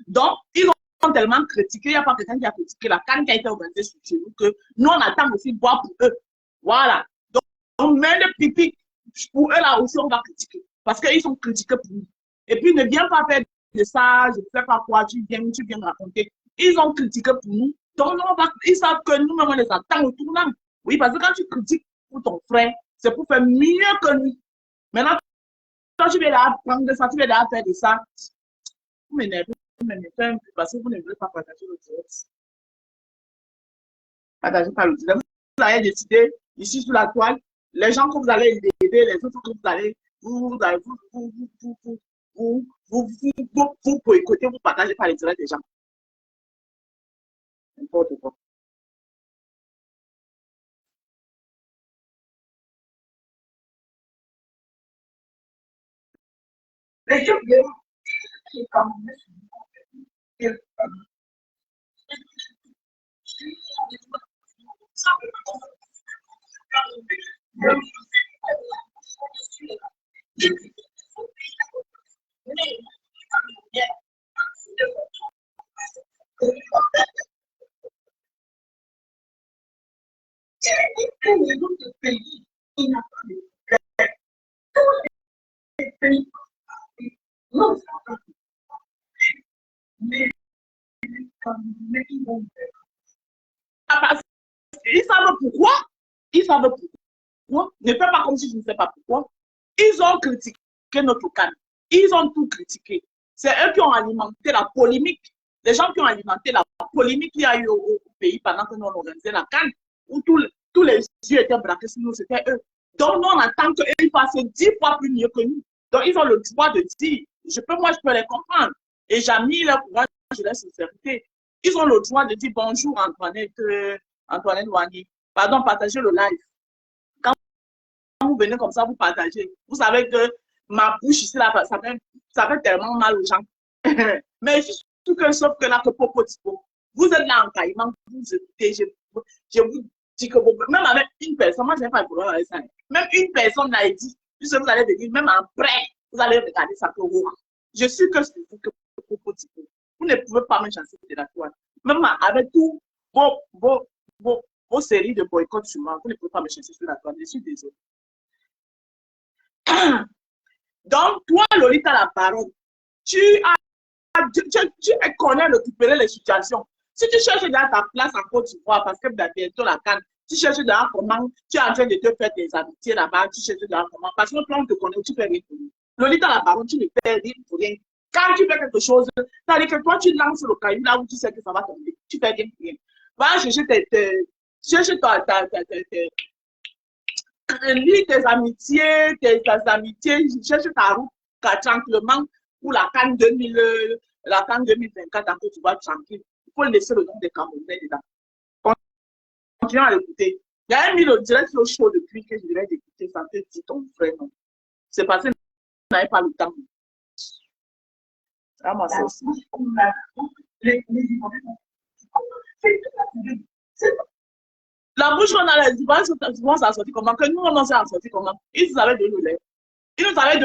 Speaker 2: Donc, ils ont tellement critiqué, il n'y a pas quelqu'un qui a critiqué la canne qui a été organisée chez nous, que nous, on attend aussi boire pour eux. Voilà. Donc, on met le pipi, pour eux là aussi, on va critiquer. Parce qu'ils sont critiqués pour nous. Et puis, ne viens pas faire de ça, je ne sais pas quoi, tu viens me raconter. Ils ont critiqué pour nous. Donc, ils savent que nous-mêmes, on les attend au tournant. Oui, parce que quand tu critiques pour ton frère, c'est pour faire mieux que lui. Maintenant, quand tu viens d'apprendre de ça, tu viens d'apprendre de ça, vous m'énervez un peu parce que vous ne voulez pas partager le direct. Partagez pas le direct. Vous avez décidé, ici sur la toile, les gens que vous allez aider, les autres que vous allez, vous boycotter, vous partagez pas les directs des gens. N'importe quoi.
Speaker 3: Les gens qui est comme les autres pays, il n'y a pas de paix. Tous les pays, non, ça va pas. Mais ils vont faire.
Speaker 2: Ils savent pourquoi. Ils savent pourquoi. Ne fais pas comme si je ne sais pas pourquoi. Ils ont critiqué notre canne. Ils ont tout critiqué. C'est eux qui ont alimenté la polémique. Les gens qui ont alimenté la polémique qu'il y a eu au pays pendant que nous organisons la canne, où tous les yeux étaient braqués sur nous, c'était eux. Donc, nous, on attend qu'ils fassent 10 fois plus mieux que nous. Donc, ils ont le droit de dire, moi, je peux les comprendre. Et j'admire leur courage et leur sincérité. Ils ont le droit de dire bonjour, Antoinette Wani. Pardon, partagez le live. Quand vous venez comme ça, vous partagez. Vous savez que ma bouche ici, là, ça fait tellement mal aux gens. Mais je suis sûr que, sauf que là, que Popo Tipo, vous êtes là en caïman, vous écoutez, je vous dis que même avec une personne, moi, je n'ai pas le problème avec ça. Même une personne l'a dit, puisque vous allez venir, même après, vous allez regarder ça que vous. Je suis que c'est vous que Popo Tipo. Vous ne pouvez pas me chasser de la toile. Même avec tout vos séries de boycott sur moi, vous ne pouvez pas me chasser sur la toile. Je suis désolée. Donc, toi, Lolita, la parole, tu connais récupérer les situations. Si tu cherches dans ta place en Côte d'Ivoire, parce que bientôt la canne, tu cherches dans comment tu es en train de te faire des amitiés là-bas, tu cherches dans comment, parce que toi, on te connaît, tu fais rien pour nous. Lolita, la parole, tu ne fais rien pour rien. Quand tu fais quelque chose, c'est-à-dire que toi, tu lances le caillou là où tu sais que ça va tomber. Tu fais rien pour rien. Va chercher lis tes amitiés, cherche ta route tranquillement pour la canne 2024 en Côte d'Ivoire tranquille. Il faut laisser le nom des Camerounais dedans. Continue à l'écouter. Il y a mis le direct sur le show depuis que je devais d'écouter, ça te dit ton frère, non. C'est parce que je n'avais pas le temps. Ah, moi, c'est aussi. La bouche qu'on a, les Ivoiriens souvent s'en sortir comment? Que nous, on s'en sortir comment? Ils nous avaient donné le lait. Ils nous avaient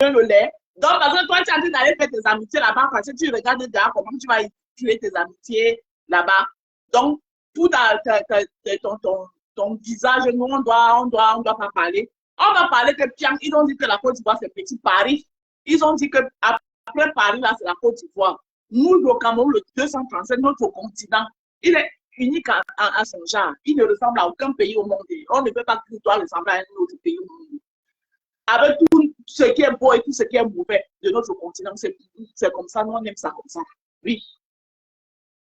Speaker 2: donné le lait. Donc, parce que toi, tu es en train d'aller faire tes amitiés là-bas, parce que tu regardes déjà comment tu vas tuer tes amitiés là-bas. Donc, pour ton visage, nous, on doit pas parler. On va parler que Piang, ils ont dit que la Côte d'Ivoire, c'est petit Paris. Ils ont dit que après Paris, là, c'est la Côte d'Ivoire. Nous, le Cameroun, le 237, notre continent, il est unique à son genre. Il ne ressemble à aucun pays au monde. On ne peut pas tout ressembler à un autre pays au monde. Avec tout ce qui est beau et tout ce qui est mauvais de notre continent, c'est comme ça. Nous, on aime ça comme ça. Oui.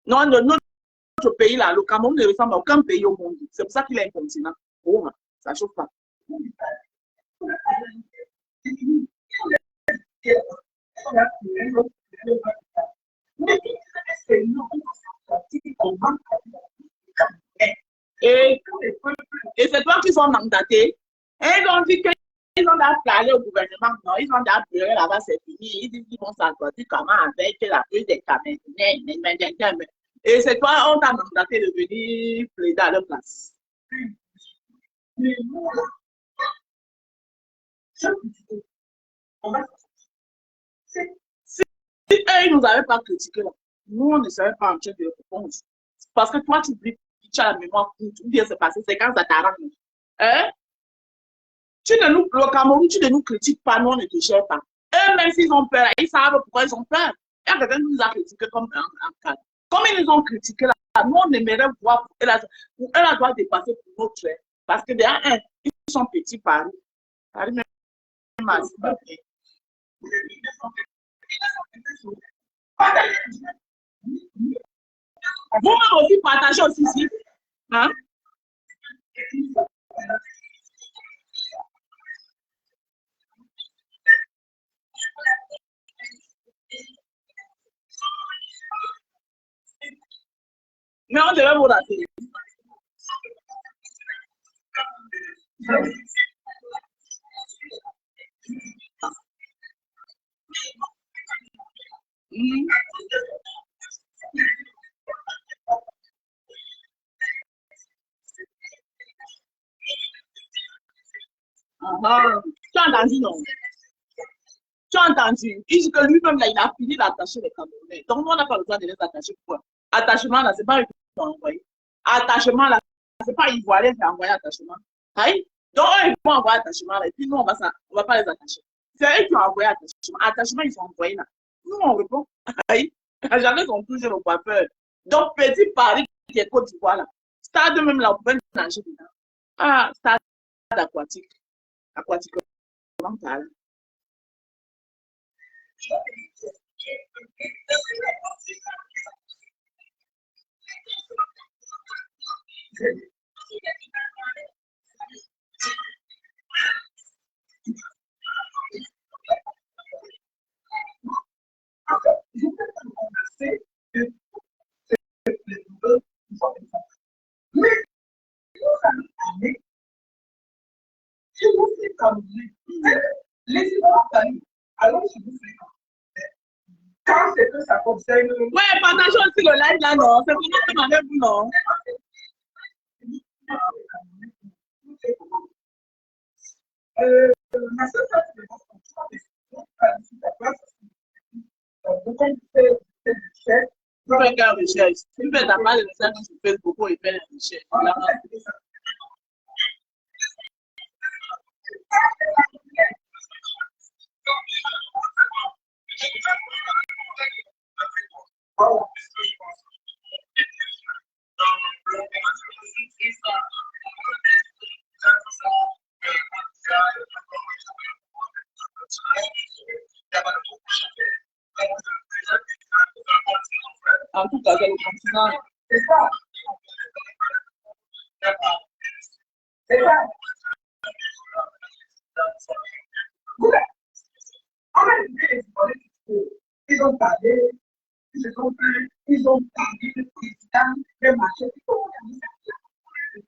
Speaker 2: Non, notre pays là, le Cameroun ne ressemble à aucun pays au monde. C'est pour ça qu'il est un continent. Oh, ça ne chauffe pas. Et c'est toi qui sont mandatés. Et ils ont dit que déjà parlé au gouvernement, non, ils ont déjà pleuré là-bas, c'est fini. Ils disent qu'ils vont s'entendre comment avec la pluie des Camerounais. Et c'est toi, on t'a mandaté de venir plaider à leur place.
Speaker 3: Mais nous, là, c'est critiqué. On va c'est
Speaker 2: Si eux, ils ne nous avaient pas critiqué, là, nous, on ne serait pas en train de répondre. Parce que toi, tu dis, tu as la mémoire courte, ou bien c'est passé, c'est quand ça t'arrange. Hein? Le Cameroun, tu ne nous critiques pas, nous, on ne te gère pas. Eux, même s'ils ont peur, ils savent pourquoi ils ont peur. Il y a quelqu'un qui nous a critiqué comme un cadre. Comme ils nous ont critiqué là, nous, on aimerait voir pour elle, doit dépasser pour notre trait. Parce que déjà, ils sont petits Paris. Paris, même vous-même aussi partagez aussi ici. Hein? Mais on devait vous rater. Tu as entendu, non? Tu as entendu? Il dit que lui-même, il a fini d'attacher les Camerounais. Donc, nous, on n'a pas besoin de les attacher. Pourquoi? Attachement, là, c'est pas eux qui vont envoyer. Attachement, là, c'est pas Ivoirien qui a envoyé attachement. Aïe. Donc, eux, ils vont envoyer attachement, là, et puis nous, on va pas les attacher. C'est eux qui ont envoyé attachement. Attachement, ils ont envoyé, là. Nous, on répond. Aïe. Jamais ils ont touché le coiffeur. Donc, petit Paris qui est Côte d'Ivoire, là. Stade même, là, on peut nager dedans. Ah, stade aquatique. Aquatique, comment parler?
Speaker 3: je peux te remercier que les nouvelles sont mais nous allons aller, je vous fais comme laissez-moi parler. Alors, je vous fais comme quand c'est que ça concerne.
Speaker 2: Ouais, partagez aussi le live là, non? C'est vraiment comme avec vous, non?
Speaker 3: Ma soeur, ça, c'est comme c'est le chef.
Speaker 2: Tu fais quelle recherche? Tu fais ta part de recherche sur Facebook et fais les recherches. En tout cas, c'est le continent.
Speaker 3: C'est ça. C'est ça. Ouais. En réalité, ils ont parlé, ils ont parlé du président des marchés. Ils ont organisé des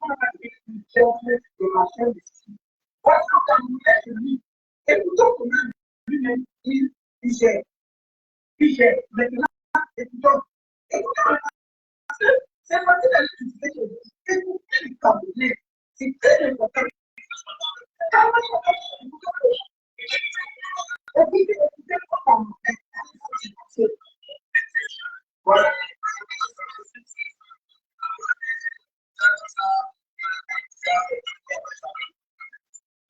Speaker 3: marchés de ski. Parce que quand vous êtes venu, écoutons comment lui-même il gère. Il gère. Maintenant, écoutons. Écoutons. C'est parti de l'utiliser chez vous. Écoutez les Camerounais. C'est très important. Écoutez comment voilà.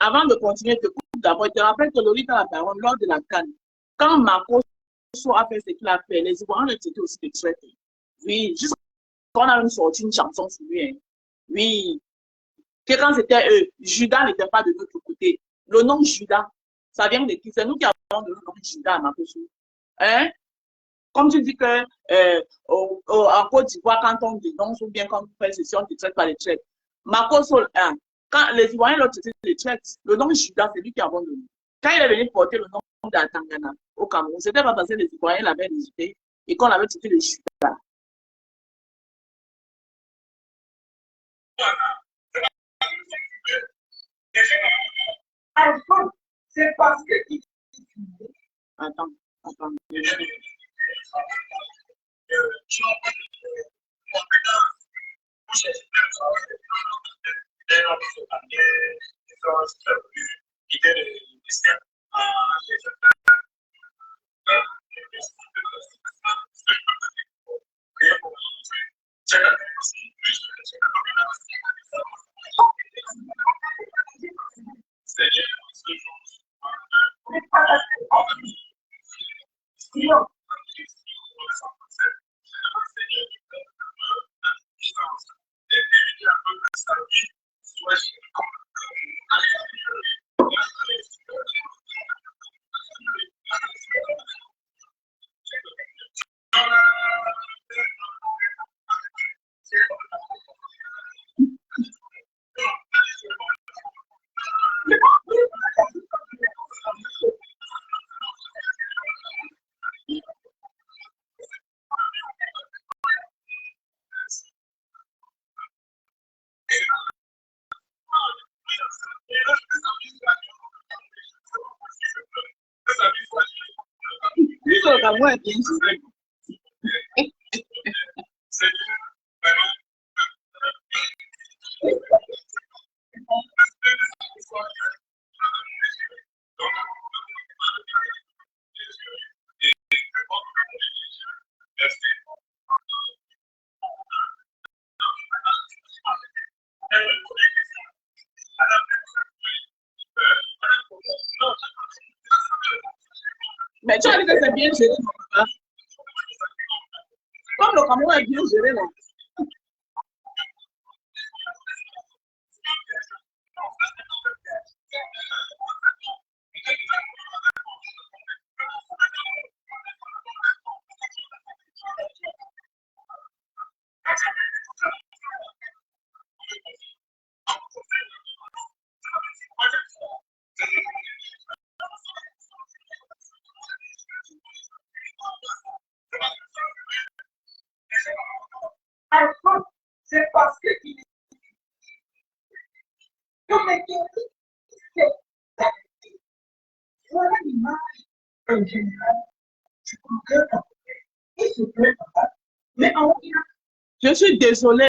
Speaker 2: Avant de continuer, te coupe d'abord. Je te rappelle que Lolita la parole lors de la CAN, quand Marco a fait ce qu'il a fait, les Ivoiriens étaient aussi des traités. Oui, juste qu'on a sorti une chanson sur lui. Hein. Oui, que quand c'était eux, Judas n'était pas de notre côté. Le nom Judas, ça vient de qui? C'est nous qui avons donné le nom Judas à Marco. Hein? Comme tu dis que en Côte d'Ivoire, quand on dénonce ou bien quand on fait ceci, on ne traite pas les traites. Marco Sol, hein, quand les Ivoiriens l'ont traité les traites, le nom Judas, c'est lui qui a donné. Quand il est venu porter le nom d'Atangana au Cameroun, c'était pas parce que les Ivoiriens l'avaient hésité et qu'on avait traité le Judas.
Speaker 3: c'est parce que il
Speaker 2: Attends. Le Cameroun est bien géré. Mais tu as dit que c'est bien géré, non, papa? Comme le Cameroun est bien géré, là.
Speaker 3: Alphonse, c'est parce que il est comme c'est voilà l'image en général du conquérant camerounais. Il se plaît pas. Mais en fait,
Speaker 2: Je suis désolée,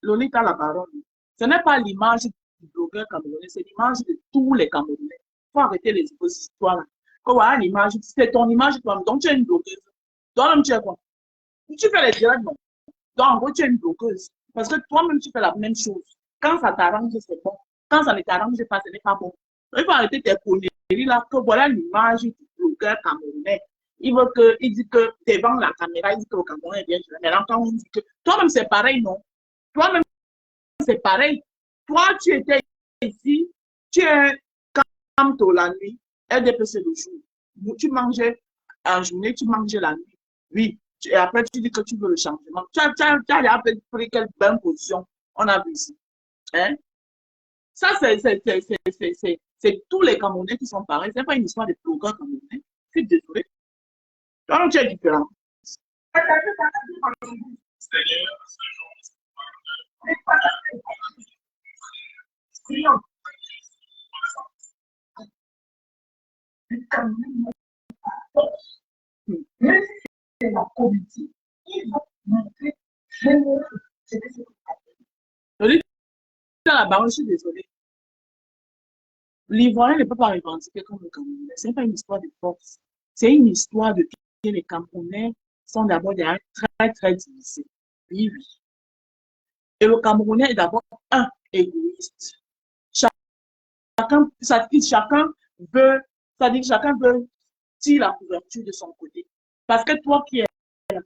Speaker 2: Lolita la parole. Ce n'est pas l'image du blogueur camerounais, c'est l'image de tous les Camerounais. Il faut arrêter les histoires là. Quand voilà l'image, c'est ton image, toi. Donc tu es une blogueuse. Toi-même, tu es quoi? Tu fais les directs, non? Donc en gros, tu es une blogueuse. Parce que toi-même, tu fais la même chose. Quand ça t'arrange, c'est bon. Quand ça ne t'arrange pas, ce n'est pas bon. Il faut arrêter tes conneries là, que voilà l'image du blogueur camerounais. Il dit que devant la caméra, il dit que le Cameroun est bien géré. Mais là, quand on dit que toi-même, c'est pareil, non? Toi-même, c'est pareil. Toi, tu étais ici, tu es Camto la nuit, LDPC le jour. Tu mangeais en journée, tu mangeais la nuit. Oui. Et après, tu dis que tu veux le changement. Tu as pris quelle bonne position on a vu ici. Hein? Ça, c'est tous les Camerounais qui sont pareils. Ce n'est pas une histoire de programme camerounais. Je suis désolé. Donc, tu es différent.
Speaker 3: même si c'est la politique, ils vont montrer généreux.
Speaker 2: Je dis la baronne, je suis désolé. L'Ivoirien ne peut pas revendiquer comme le Camerounais. Ce n'est pas une histoire de force. C'est une histoire de que les Camerounais sont d'abord très, très divisés. Oui, oui. Et le Camerounais est d'abord un égoïste. Chacun veut, c'est-à-dire que chacun veut tirer la couverture de son côté. Parce que toi qui es là,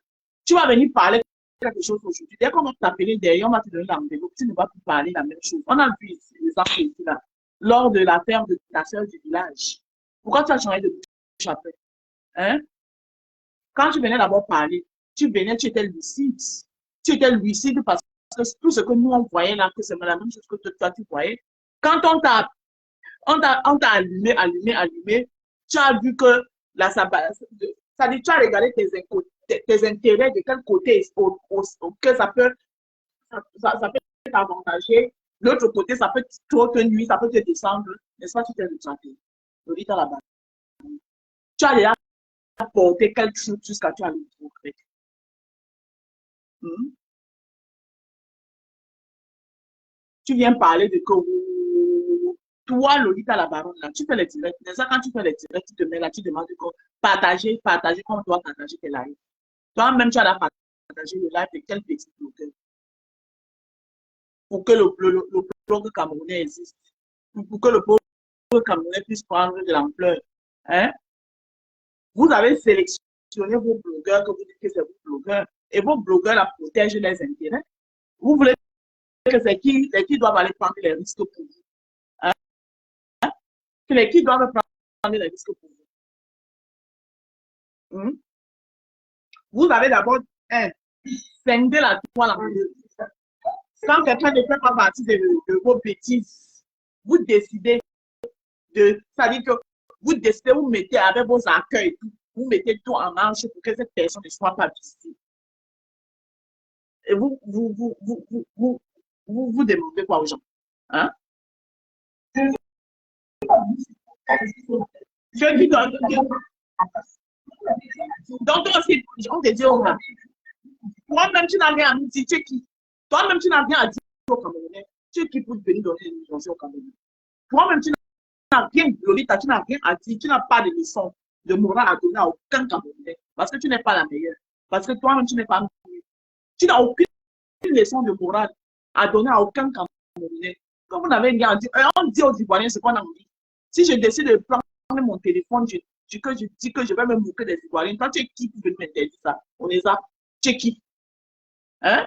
Speaker 2: tu vas venir parler quelque chose aujourd'hui. Dès qu'on va t'appeler derrière, on va te donner l'enveloppe, tu ne vas plus parler la même chose. On a vu ici, les exemples ici, là, lors de l'affaire de ta soeur du village. Pourquoi tu as changé de bouche après? Hein? Quand tu venais d'abord parler, tu étais lucide. Tu étais lucide parce que tout ce que nous on voyait là, que c'est la même chose que toi tu voyais. Quand on t'a allumé, tu as vu que ça dit, tu as regardé tes intérêts, de quel côté que ça peut t'avantager. L'autre côté, ça peut te nuire, ça peut te descendre. N'est-ce pas, tu t'es retraité. Lolita la Baronne. Tu as déjà porté quelque chose jusqu'à tu as le progrès. Hmm? Tu viens parler de que toi, Lolita la Baronne, là, tu fais les directs. Déjà, quand tu fais les directs, tu te mets là, tu demandes de partager, partager comme toi, partager tes lives. Toi-même, tu as la partager le live de quel petit blogueur pour que le blog camerounais existe, pour que le blog camerounais puisse prendre de l'ampleur. Hein? Vous avez sélectionné vos blogueurs, que vous dites que c'est vos blogueurs, et vos blogueurs la protègent les intérêts. Vous voulez que c'est qui doivent aller prendre les risques pour vous. Hein? Que les qui doivent prendre les risques pour vous. Hmm? Vous avez d'abord scindé la toile en deux. Quand quelqu'un ne fait pas partie de vos bêtises, vous décidez de, ça dit que vous décidez, vous mettez avec vos accueils, vous mettez tout en marche pour que cette personne ne soit pas visible. Et vous demandez quoi aux gens? Hein? Donc, aussi, on te dit, toi-même, tu n'as rien à nous dire, tu es qui? Toi-même, tu n'as rien à dire au Camerounais. Tu es qui pour venir donner une leçon au Camerounais? Toi-même, tu n'as rien, Lolita, tu n'as rien à dire, tu n'as pas de leçon de morale à donner à aucun Camerounais. Parce que tu n'es pas la meilleure. Parce que toi-même, tu n'es pas meilleure. Tu n'as aucune leçon de morale à donner à aucun Camerounais. Quand vous n'avez rien à dire, on dit aux Ivoiriens ce qu'on a envie. Si je décide de prendre mon téléphone, je dis que je vais me moquer des Ivoiriens. Toi, tu es qui pour venir m'interdire ça? On est ça. Tu es qui? Hein?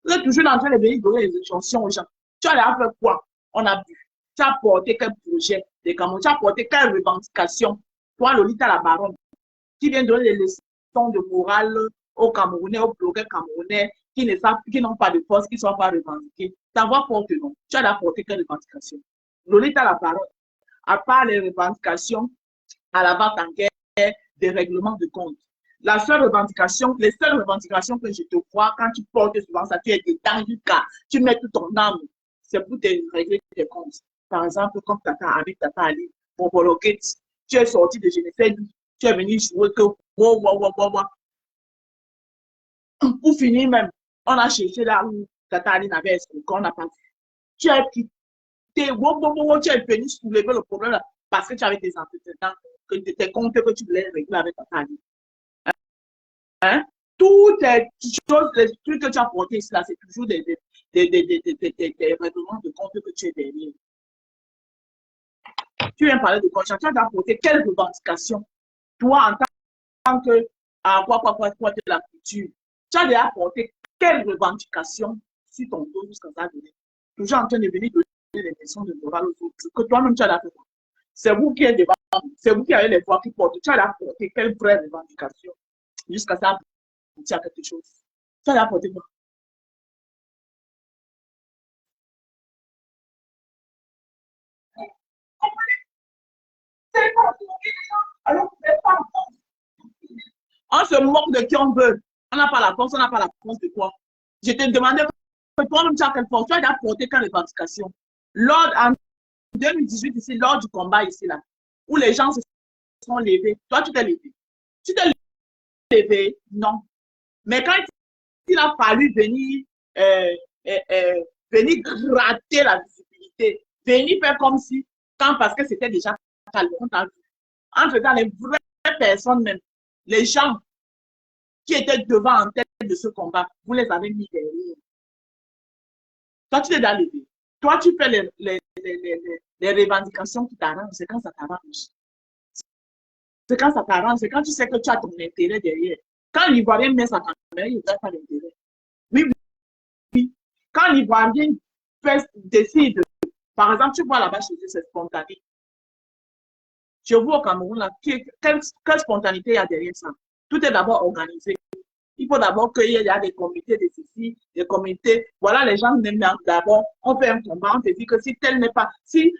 Speaker 2: Vous êtes toujours en train de venir donner des injonctions aux gens. Tu as l'air faire quoi? On a vu. Tu as porté quel projet des Camerounais? Tu as porté quelle revendication? Toi, Lolita la Baronne, qui vient donner des leçons de morale aux Camerounais, aux blogueurs camerounais, qui n'ont pas de force, qui ne sont pas revendiqués. Ta voix porte non. Tu as apporté quelle revendication? Lolita la Baronne, à part les revendications à la vente en guerre des règlements de compte. Les seules revendications que je te vois quand tu portes souvent ça, tu es dedans du cas, tu mets tout ton âme, c'est pour te régler tes comptes. Par exemple, comme avec Tata Ali, pour Bologate, tu es sorti de je ne sais d'où, tu es venu jouer que Pour finir même, on a cherché là où Tata Ali n'avait escroqué, on n'a pas vu. Tu es quitté, tu es venu soulever le problème là, parce que tu avais des antécédents, que tes comptes que tu voulais régler avec Tata Ali. Hein? Toutes les choses, les trucs que tu as portés ici, là, c'est toujours des règlements de compte que tu es derrière. Tu viens parler de conscience, tu as apporté quelle revendication? Toi, en tant que quoi de la culture, tu as déjà apporté quelle revendication sur ton dos jusqu'à ça donner? Toujours en train de venir donner des leçons de morale aux autres, que toi-même tu as fait. C'est vous qui êtes devant, c'est vous qui avez les voix qui portent. Tu as apporté quelle vraie revendication jusqu'à ça aboutir à quelque chose? Tu as apporté quoi? On se moque de qui on veut. On n'a pas la force, on n'a pas la force de quoi? Je te demandais que toi-même tu as quelle force? Tu as apporté quelle revendication? Lors, en 2018, ici, lors du combat ici, là, où les gens se sont levés, toi, tu t'es levé. Tu t'es levé? Non. Mais quand il a fallu venir, venir gratter la visibilité, venir faire comme si, parce que c'était déjà calme, on t'a vu. Entre-temps, les vraies personnes même, les gens qui étaient devant en tête de ce combat, vous les avez mis derrière. Toi, tu t'es dans levé. Toi, tu fais les revendications qui t'arrangent, c'est quand ça t'arrange. C'est quand ça t'arrange, c'est quand tu sais que tu as ton intérêt derrière. Quand l'Ivoirien met sa caméra, il n'a pas d'intérêt. Oui, oui. Quand l'Ivoirien décide, par exemple, tu vois là-bas chez eux, c'est spontané. Je vois au Cameroun, là, quelle spontanéité il y a derrière ça? Tout est d'abord organisé. Il faut d'abord qu'il y ait des comités de ceci, des comités. Voilà, les gens n'aiment d'abord. On fait un combat, on te dit que si telle n'est pas, si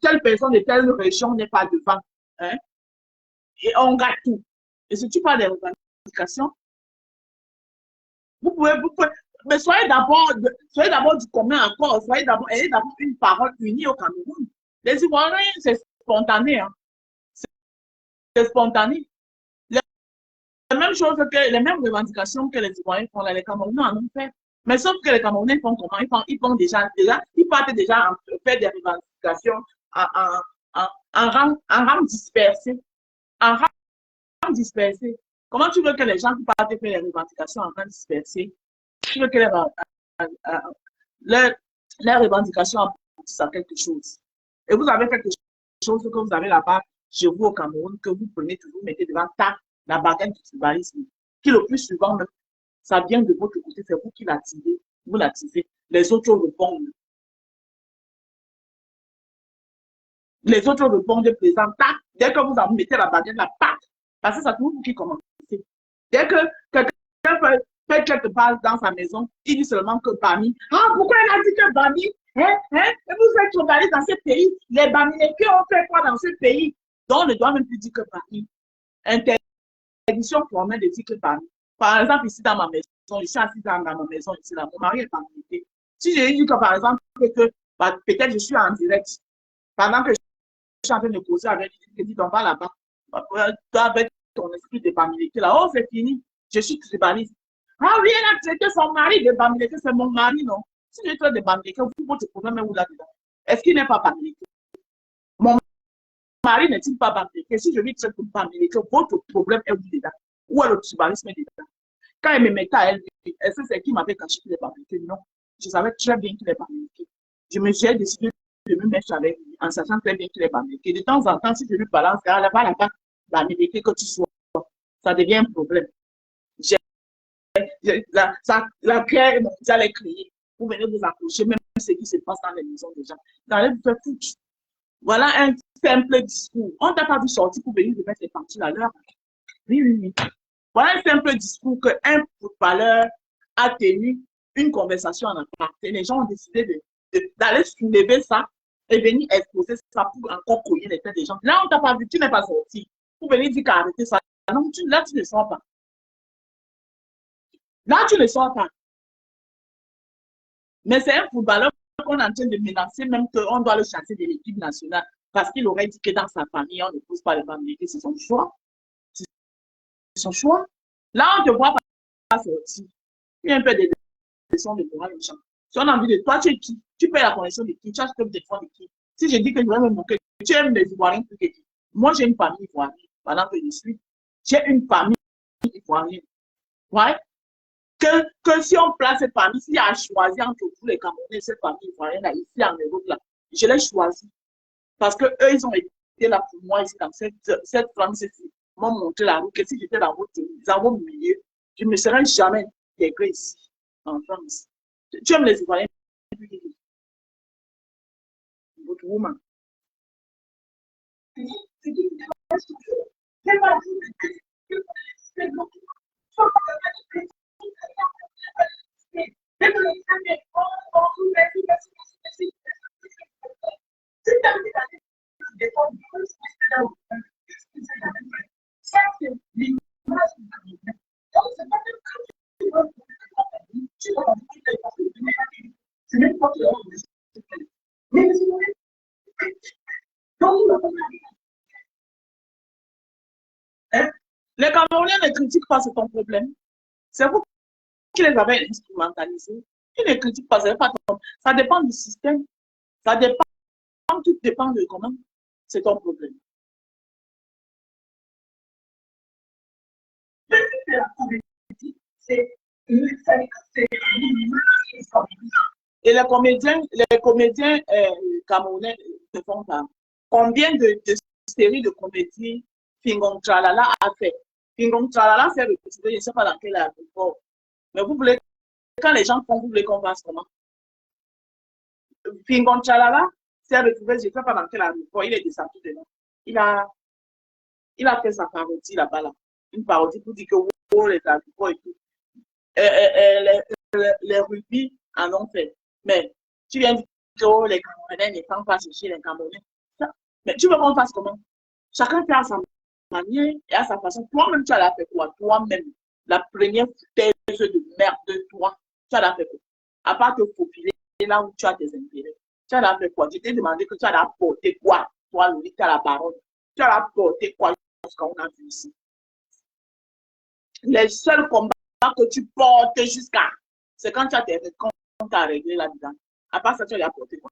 Speaker 2: telle personne de telle région n'est pas devant, hein, et on gâte tout. Et si tu parles des revendications, vous pouvez, mais soyez d'abord du commun accord, ayez d'abord une parole unie au Cameroun. Les Ivoiriens, c'est spontané. Hein. C'est spontané. Les mêmes choses que les mêmes revendications que les Ivoiriens font, là, les Camerounais en ont fait. Mais sauf que les Camerounais font comment? Ils font déjà, ils partent déjà en faire des revendications en rang dispersé. En rang dispersé. Comment tu veux que les gens qui partent faire les revendications en rang dispersé, tu veux que leurs revendications aboutissent à quelque chose? Et vous avez quelque chose que vous avez là-bas chez vous au Cameroun, que vous prenez toujours, mettez devant la bargaine du tribalisme, qui le plus souvent, ça vient de votre côté, c'est vous qui l'attirez, vous l'attirez. Les autres répondent. Les autres répondent présent. Dès que vous en mettez la bargaine, la patte, parce que c'est toujours vous qui commencez. Dès que quelqu'un fait quelque part dans sa maison, il dit seulement que Bami. Ah, pourquoi il a dit que Bami? Vous êtes tribaliste dans ce pays. Les Bamilékés ont fait quoi dans ce pays? Donc, on ne doit même plus dire que Bami. Interdiction formelle de dire que Bami. Par exemple, ici dans ma maison, je suis assise dans ma maison, ici, là, mon mari est Bamiléké. Si je dis que, par exemple, peut-être je suis en direct, pendant que je suis en train de causer avec lui, je dis, on va là-bas, avec ton esprit de Bamiléké, là, oh, c'est fini, je suis tribaliste. Ah oui, elle a traité son mari de Bamiléké, c'est mon mari, non? Si je traite de Bamiléké, votre problème est où là-dedans? Est-ce qu'il n'est pas Bamiléké? Mon mari n'est-il pas Bamiléké? Si je lui traite de Bamiléké, votre problème est où dedans? Où est le tribalisme dedans? Quand elle me mettait à elle, est-ce que c'est qui m'avait caché qu'il est Bamiléké? Non. Je savais très bien qu'il est Bamiléké. J'ai décidé de me mettre avec lui en sachant très bien qu'il est Bamiléké. De temps en temps, si je lui balance, là-bas, Bamiléké que tu sois, ça devient un problème. La guerre mondiale est créée. Vous venez vous accrocher, même ce qui se passe dans les maisons des gens. Vous allez vous faire foutre. Voilà un simple discours. On t'a pas vu sortir pour venir de mettre les parties à l'heure. Oui, oui, oui. Voilà un simple discours qu'un footballeur a tenu une conversation en aparté. Les gens ont décidé d'aller soulever ça et venir exposer ça pour encore cogner les têtes des gens. Là, on t'a pas vu, tu n'es pas sorti. Pour venir dire qu'arrêter ça. Non, là, tu ne sors pas. Là, tu ne sors pas. Mais c'est un footballeur qu'on est en train de menacer, même qu'on doit le chasser de l'équipe nationale parce qu'il aurait dit que dans sa famille, on ne pose pas les familles. C'est son choix. C'est son choix. Là, on ne te voit pas sortir. Il y a un peu de leçons de morale méchant. Si on a envie de toi, tu es qui? Tu payes la connexion de qui? Tu achètes des fonds de qui? Si je dis que je vais me moquer, tu aimes les Ivoiriens plus que qui? Moi, j'ai une famille ivoirienne. Pendant que je suis, j'ai une famille ivoirienne. Ouais. Que si on place cette famille, s'il y a à choisir entre tous les Camerounais, cette famille ivoirienne là, ici en Europe, là, je l'ai choisi. Parce que eux, ils ont été là pour moi ici dans cette France, ils m'ont montré la route, que si j'étais dans votre milieu, je ne me serais jamais intégré ici, en France. Tu aimes les Ivoiriens? Votre woman. Les Camerounais ne critiquent pas, c'est ton problème. C'est vous qui les avez instrumentalisés. Ils ne critiquent pas, ça dépend du système. Ça dépend, tout dépend de comment. C'est ton problème. Et les comédiens camerounais ne font pas. Combien de séries de comédies Fingong Tralala a fait? Fingong Tralala s'est retrouvé, je ne sais pas dans quel aéroport. Mais vous voulez, quand les gens font, vous voulez qu'on fasse comment? Fingong Tralala s'est retrouvé, je ne sais pas dans quel aéroport, il est descendu dedans. Il a fait sa parodie là-bas, là. Une parodie pour dire que oh, les aéroports et tout. Les rugby en ont fait. Mais tu viens de dire que oh, les Camerounais ne font pas chercher les Camerounais. Mais tu veux qu'on fasse comment? Chacun fait à sa manière et à sa façon. Toi-même, tu as la fait quoi? Toi-même, la première foutaise de merde de toi, tu as la fait quoi? À part te faufiler là où tu as tes intérêts. Tu as la fait quoi? Je t'ai demandé que tu as apporté quoi toi, Loli, tu as la parole. Tu as apporté quoi jusqu'à on a vu ici? Les seuls combats que tu portes jusqu'à, c'est quand tu as tes comptes à régler là-dedans. À part ça, tu as apporté quoi?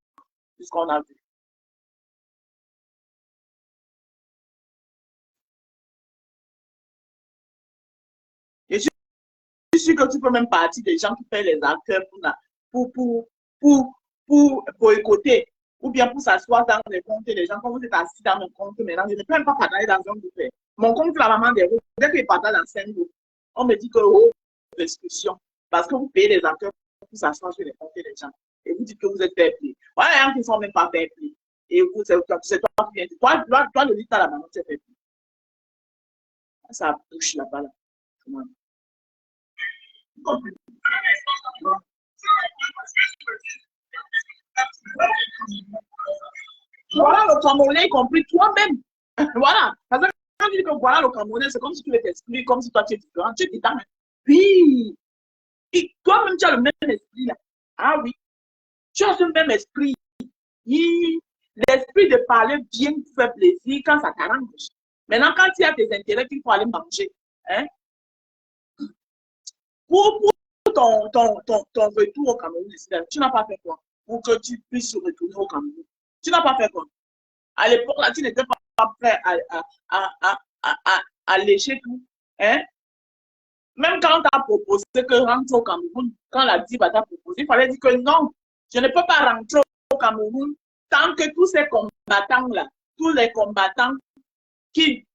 Speaker 2: Jusqu'on a vu. Et je suis sûr que tu peux même partir des gens qui paient les acteurs pour, pour, pour écouter ou bien pour s'asseoir dans les comptes des gens. Quand vous êtes assis dans mon compte, maintenant, je ne peux même pas partager dans un groupe. Mon compte, la maman des roues, dès qu'il partage dans 5 groupes, on me dit que, oh, l'exclusion. Parce que vous payez les acteurs pour s'asseoir sur les comptes des gens. Et vous dites que vous êtes fair play. Voilà, les gens qui ne sont même pas fair play. Et vous, c'est toi qui viens. Toi, le lit à la maman, c'est fair play. Ça bouche là-bas, là. Voilà le Camerounais, y compris toi-même. Voilà. Parce que quand tu dis que voilà le Camerounais, c'est comme si tu veux t'expliquer, comme si toi tu es différent. Tu es différent. Oui. Et toi-même, tu as le même esprit là. Ah oui. Tu as ce même esprit. L'esprit de parler bien te fait plaisir quand ça t'arrange. Maintenant, quand tu as tes intérêts qu'il faut aller manger, hein, pour ton retour au Cameroun, tu n'as pas fait quoi? Pour que tu puisses retourner au Cameroun. Tu n'as pas fait quoi? À l'époque, là, tu n'étais pas prêt à lécher tout. Hein? Même quand on t'a proposé que rentre au Cameroun, quand la DIVA t'a proposé, il fallait dire que non, je ne peux pas rentrer au Cameroun tant que tous ces combattants-là, tous les combattants qui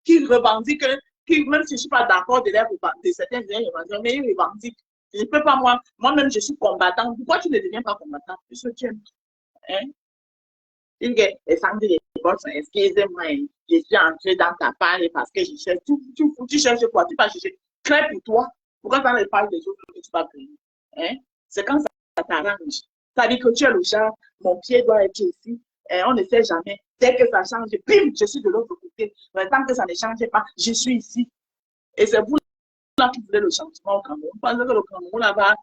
Speaker 2: revendiquent, même si je ne suis pas d'accord de certains revendications, mais ils revendiquent. Je ne peux pas, moi-même, je suis combattant. Pourquoi tu ne deviens pas combattant? Puisque tu aimes. Hein? Excusez-moi, je suis entré dans ta parole parce que je cherche. Tu cherches quoi? Tu vas chercher. Crée pour toi. Pourquoi tu ne parles des autres que tu vas payer? Hein? C'est quand ça t'arrange. Ça dit que tu es le genre, mon pied doit être ici. On ne sait jamais. Dès que ça change, bim, je suis de l'autre côté. Mais tant que ça ne change pas, je suis ici. Et c'est vous là qui voulez le changement au Cameroun. Parce que le Cameroun là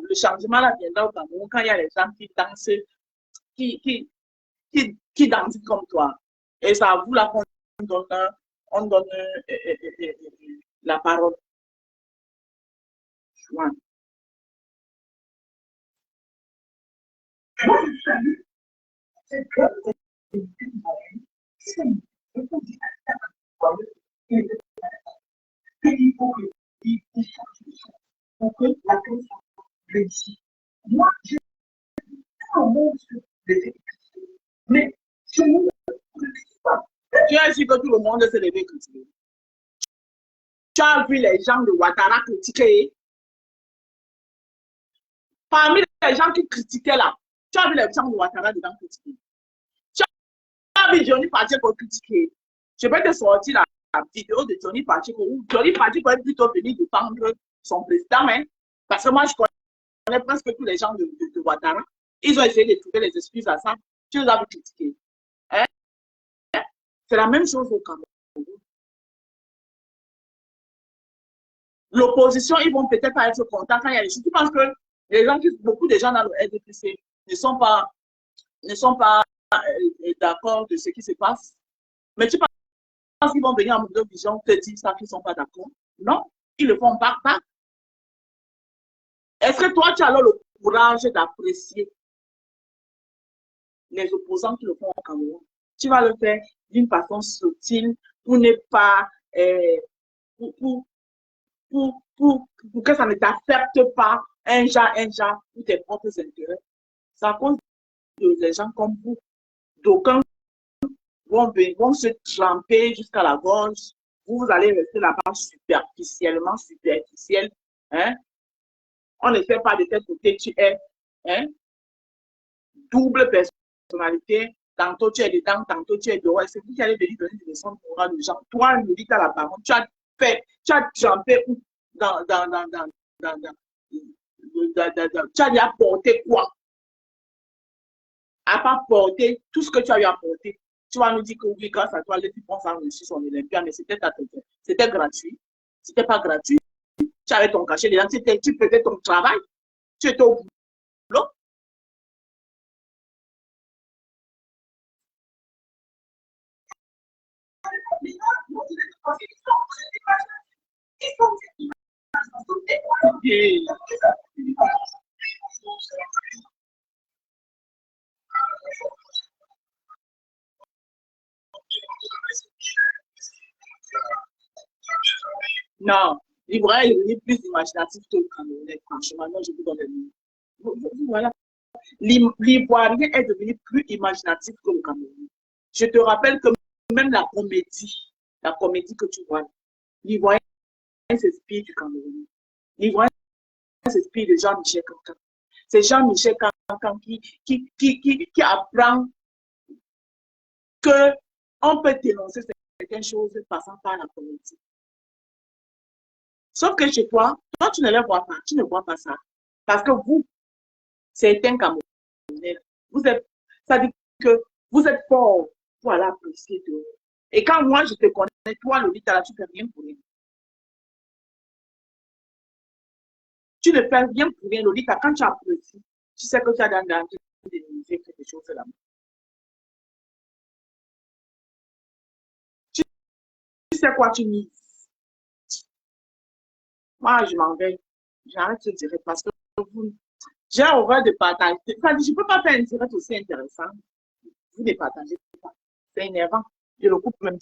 Speaker 2: le changement là viendra au Cameroun quand il y a les gens qui dansent, qui dansent comme toi. Et c'est à vous là qu'on donne la parole. Ouais.
Speaker 3: Moi, je salue cette grande c'est il faut qu'il change de choses pour que la chose réussisse. Moi, je suis un monde sur les électricités, mais ce monde ne n'existe pas.
Speaker 2: Tu as dit que tout le monde s'est levé critiquer. Tu as vu les gens de Ouattara critiquer. Parmi les gens qui critiquaient là, tu as vu les gens de Ouattara dedans critiquer. Tu as vu Johnny Pacheco critiquer. Je vais te sortir la vidéo de Johnny Pacheco où Johnny Pacheco est plutôt venu défendre son président, hein, parce que moi je connais presque tous les gens de Ouattara. Ils ont essayé de trouver les excuses à ça. Tu les as vu critiquer. Hein? C'est la même chose au Cameroun. L'opposition, ils vont peut-être pas être contents quand il y a des choses. Tu penses que beaucoup de gens dans le RDPC ne sont pas d'accord de ce qui se passe. Mais tu penses qu'ils vont venir en mode vision te dire ça qu'ils ne sont pas d'accord? Non, ils le font pas. Est-ce que toi, tu as alors le courage d'apprécier les opposants qui le font au Cameroun? Tu vas le faire d'une façon subtile pour ne pas pour que ça ne t'affecte pas un genre pour tes propres intérêts. C'est à cause de gens comme vous. D'aucuns vont se tremper jusqu'à la gorge. Vous allez rester là-bas superficiellement, superficiel. Hein? On ne fait pas de tel côté, tu es hein? Double personnalité. Tantôt tu es dedans, tantôt tu es dehors. C'est vous qui allez venir donner des leçons pour les gens. Toi, le dit à la parole, tu as trempé tu as apporté quoi? À pas porter tout ce que tu as eu à porter. Tu vas nous dire que oui, grâce à toi, les filles ont réussi son Olympia, mais c'était gratuit. C'était pas gratuit. Tu avais ton cachet dedans, tu faisais ton travail. Tu étais au boulot. Non, l'Ivoirien est devenu plus imaginatif que le Camerounais. Franchement, non, je vous donne le nom. Voilà. L'Ivoirien est devenu plus imaginatif que le Camerounais. Je te rappelle que même la comédie que tu vois, l'Ivoirien s'inspire du Camerounais. L'Ivoirien s'inspire de Jean-Michel Cancan. C'est Jean-Michel Cancan qui apprend qu'on peut dénoncer certaines choses passant par la comédie. Sauf que chez toi, tu ne les vois pas, tu ne vois pas ça. Parce que vous, certains Camerounais, ça dit que vous êtes fort pour aller apprécier de. Et quand moi je te connais, toi, Lolita, là, tu ne fais rien pour rien. Tu ne fais rien pour rien, Lolita. Quand tu apprécies, tu sais que tu as dans de quelque chose là. Tu sais quoi tu mises. Moi, je m'en vais. J'arrête ce direct parce que j'ai horreur de partager. Enfin, je ne peux pas faire un direct aussi intéressant. Vous ne partagez pas. C'est énervant. Je le coupe même.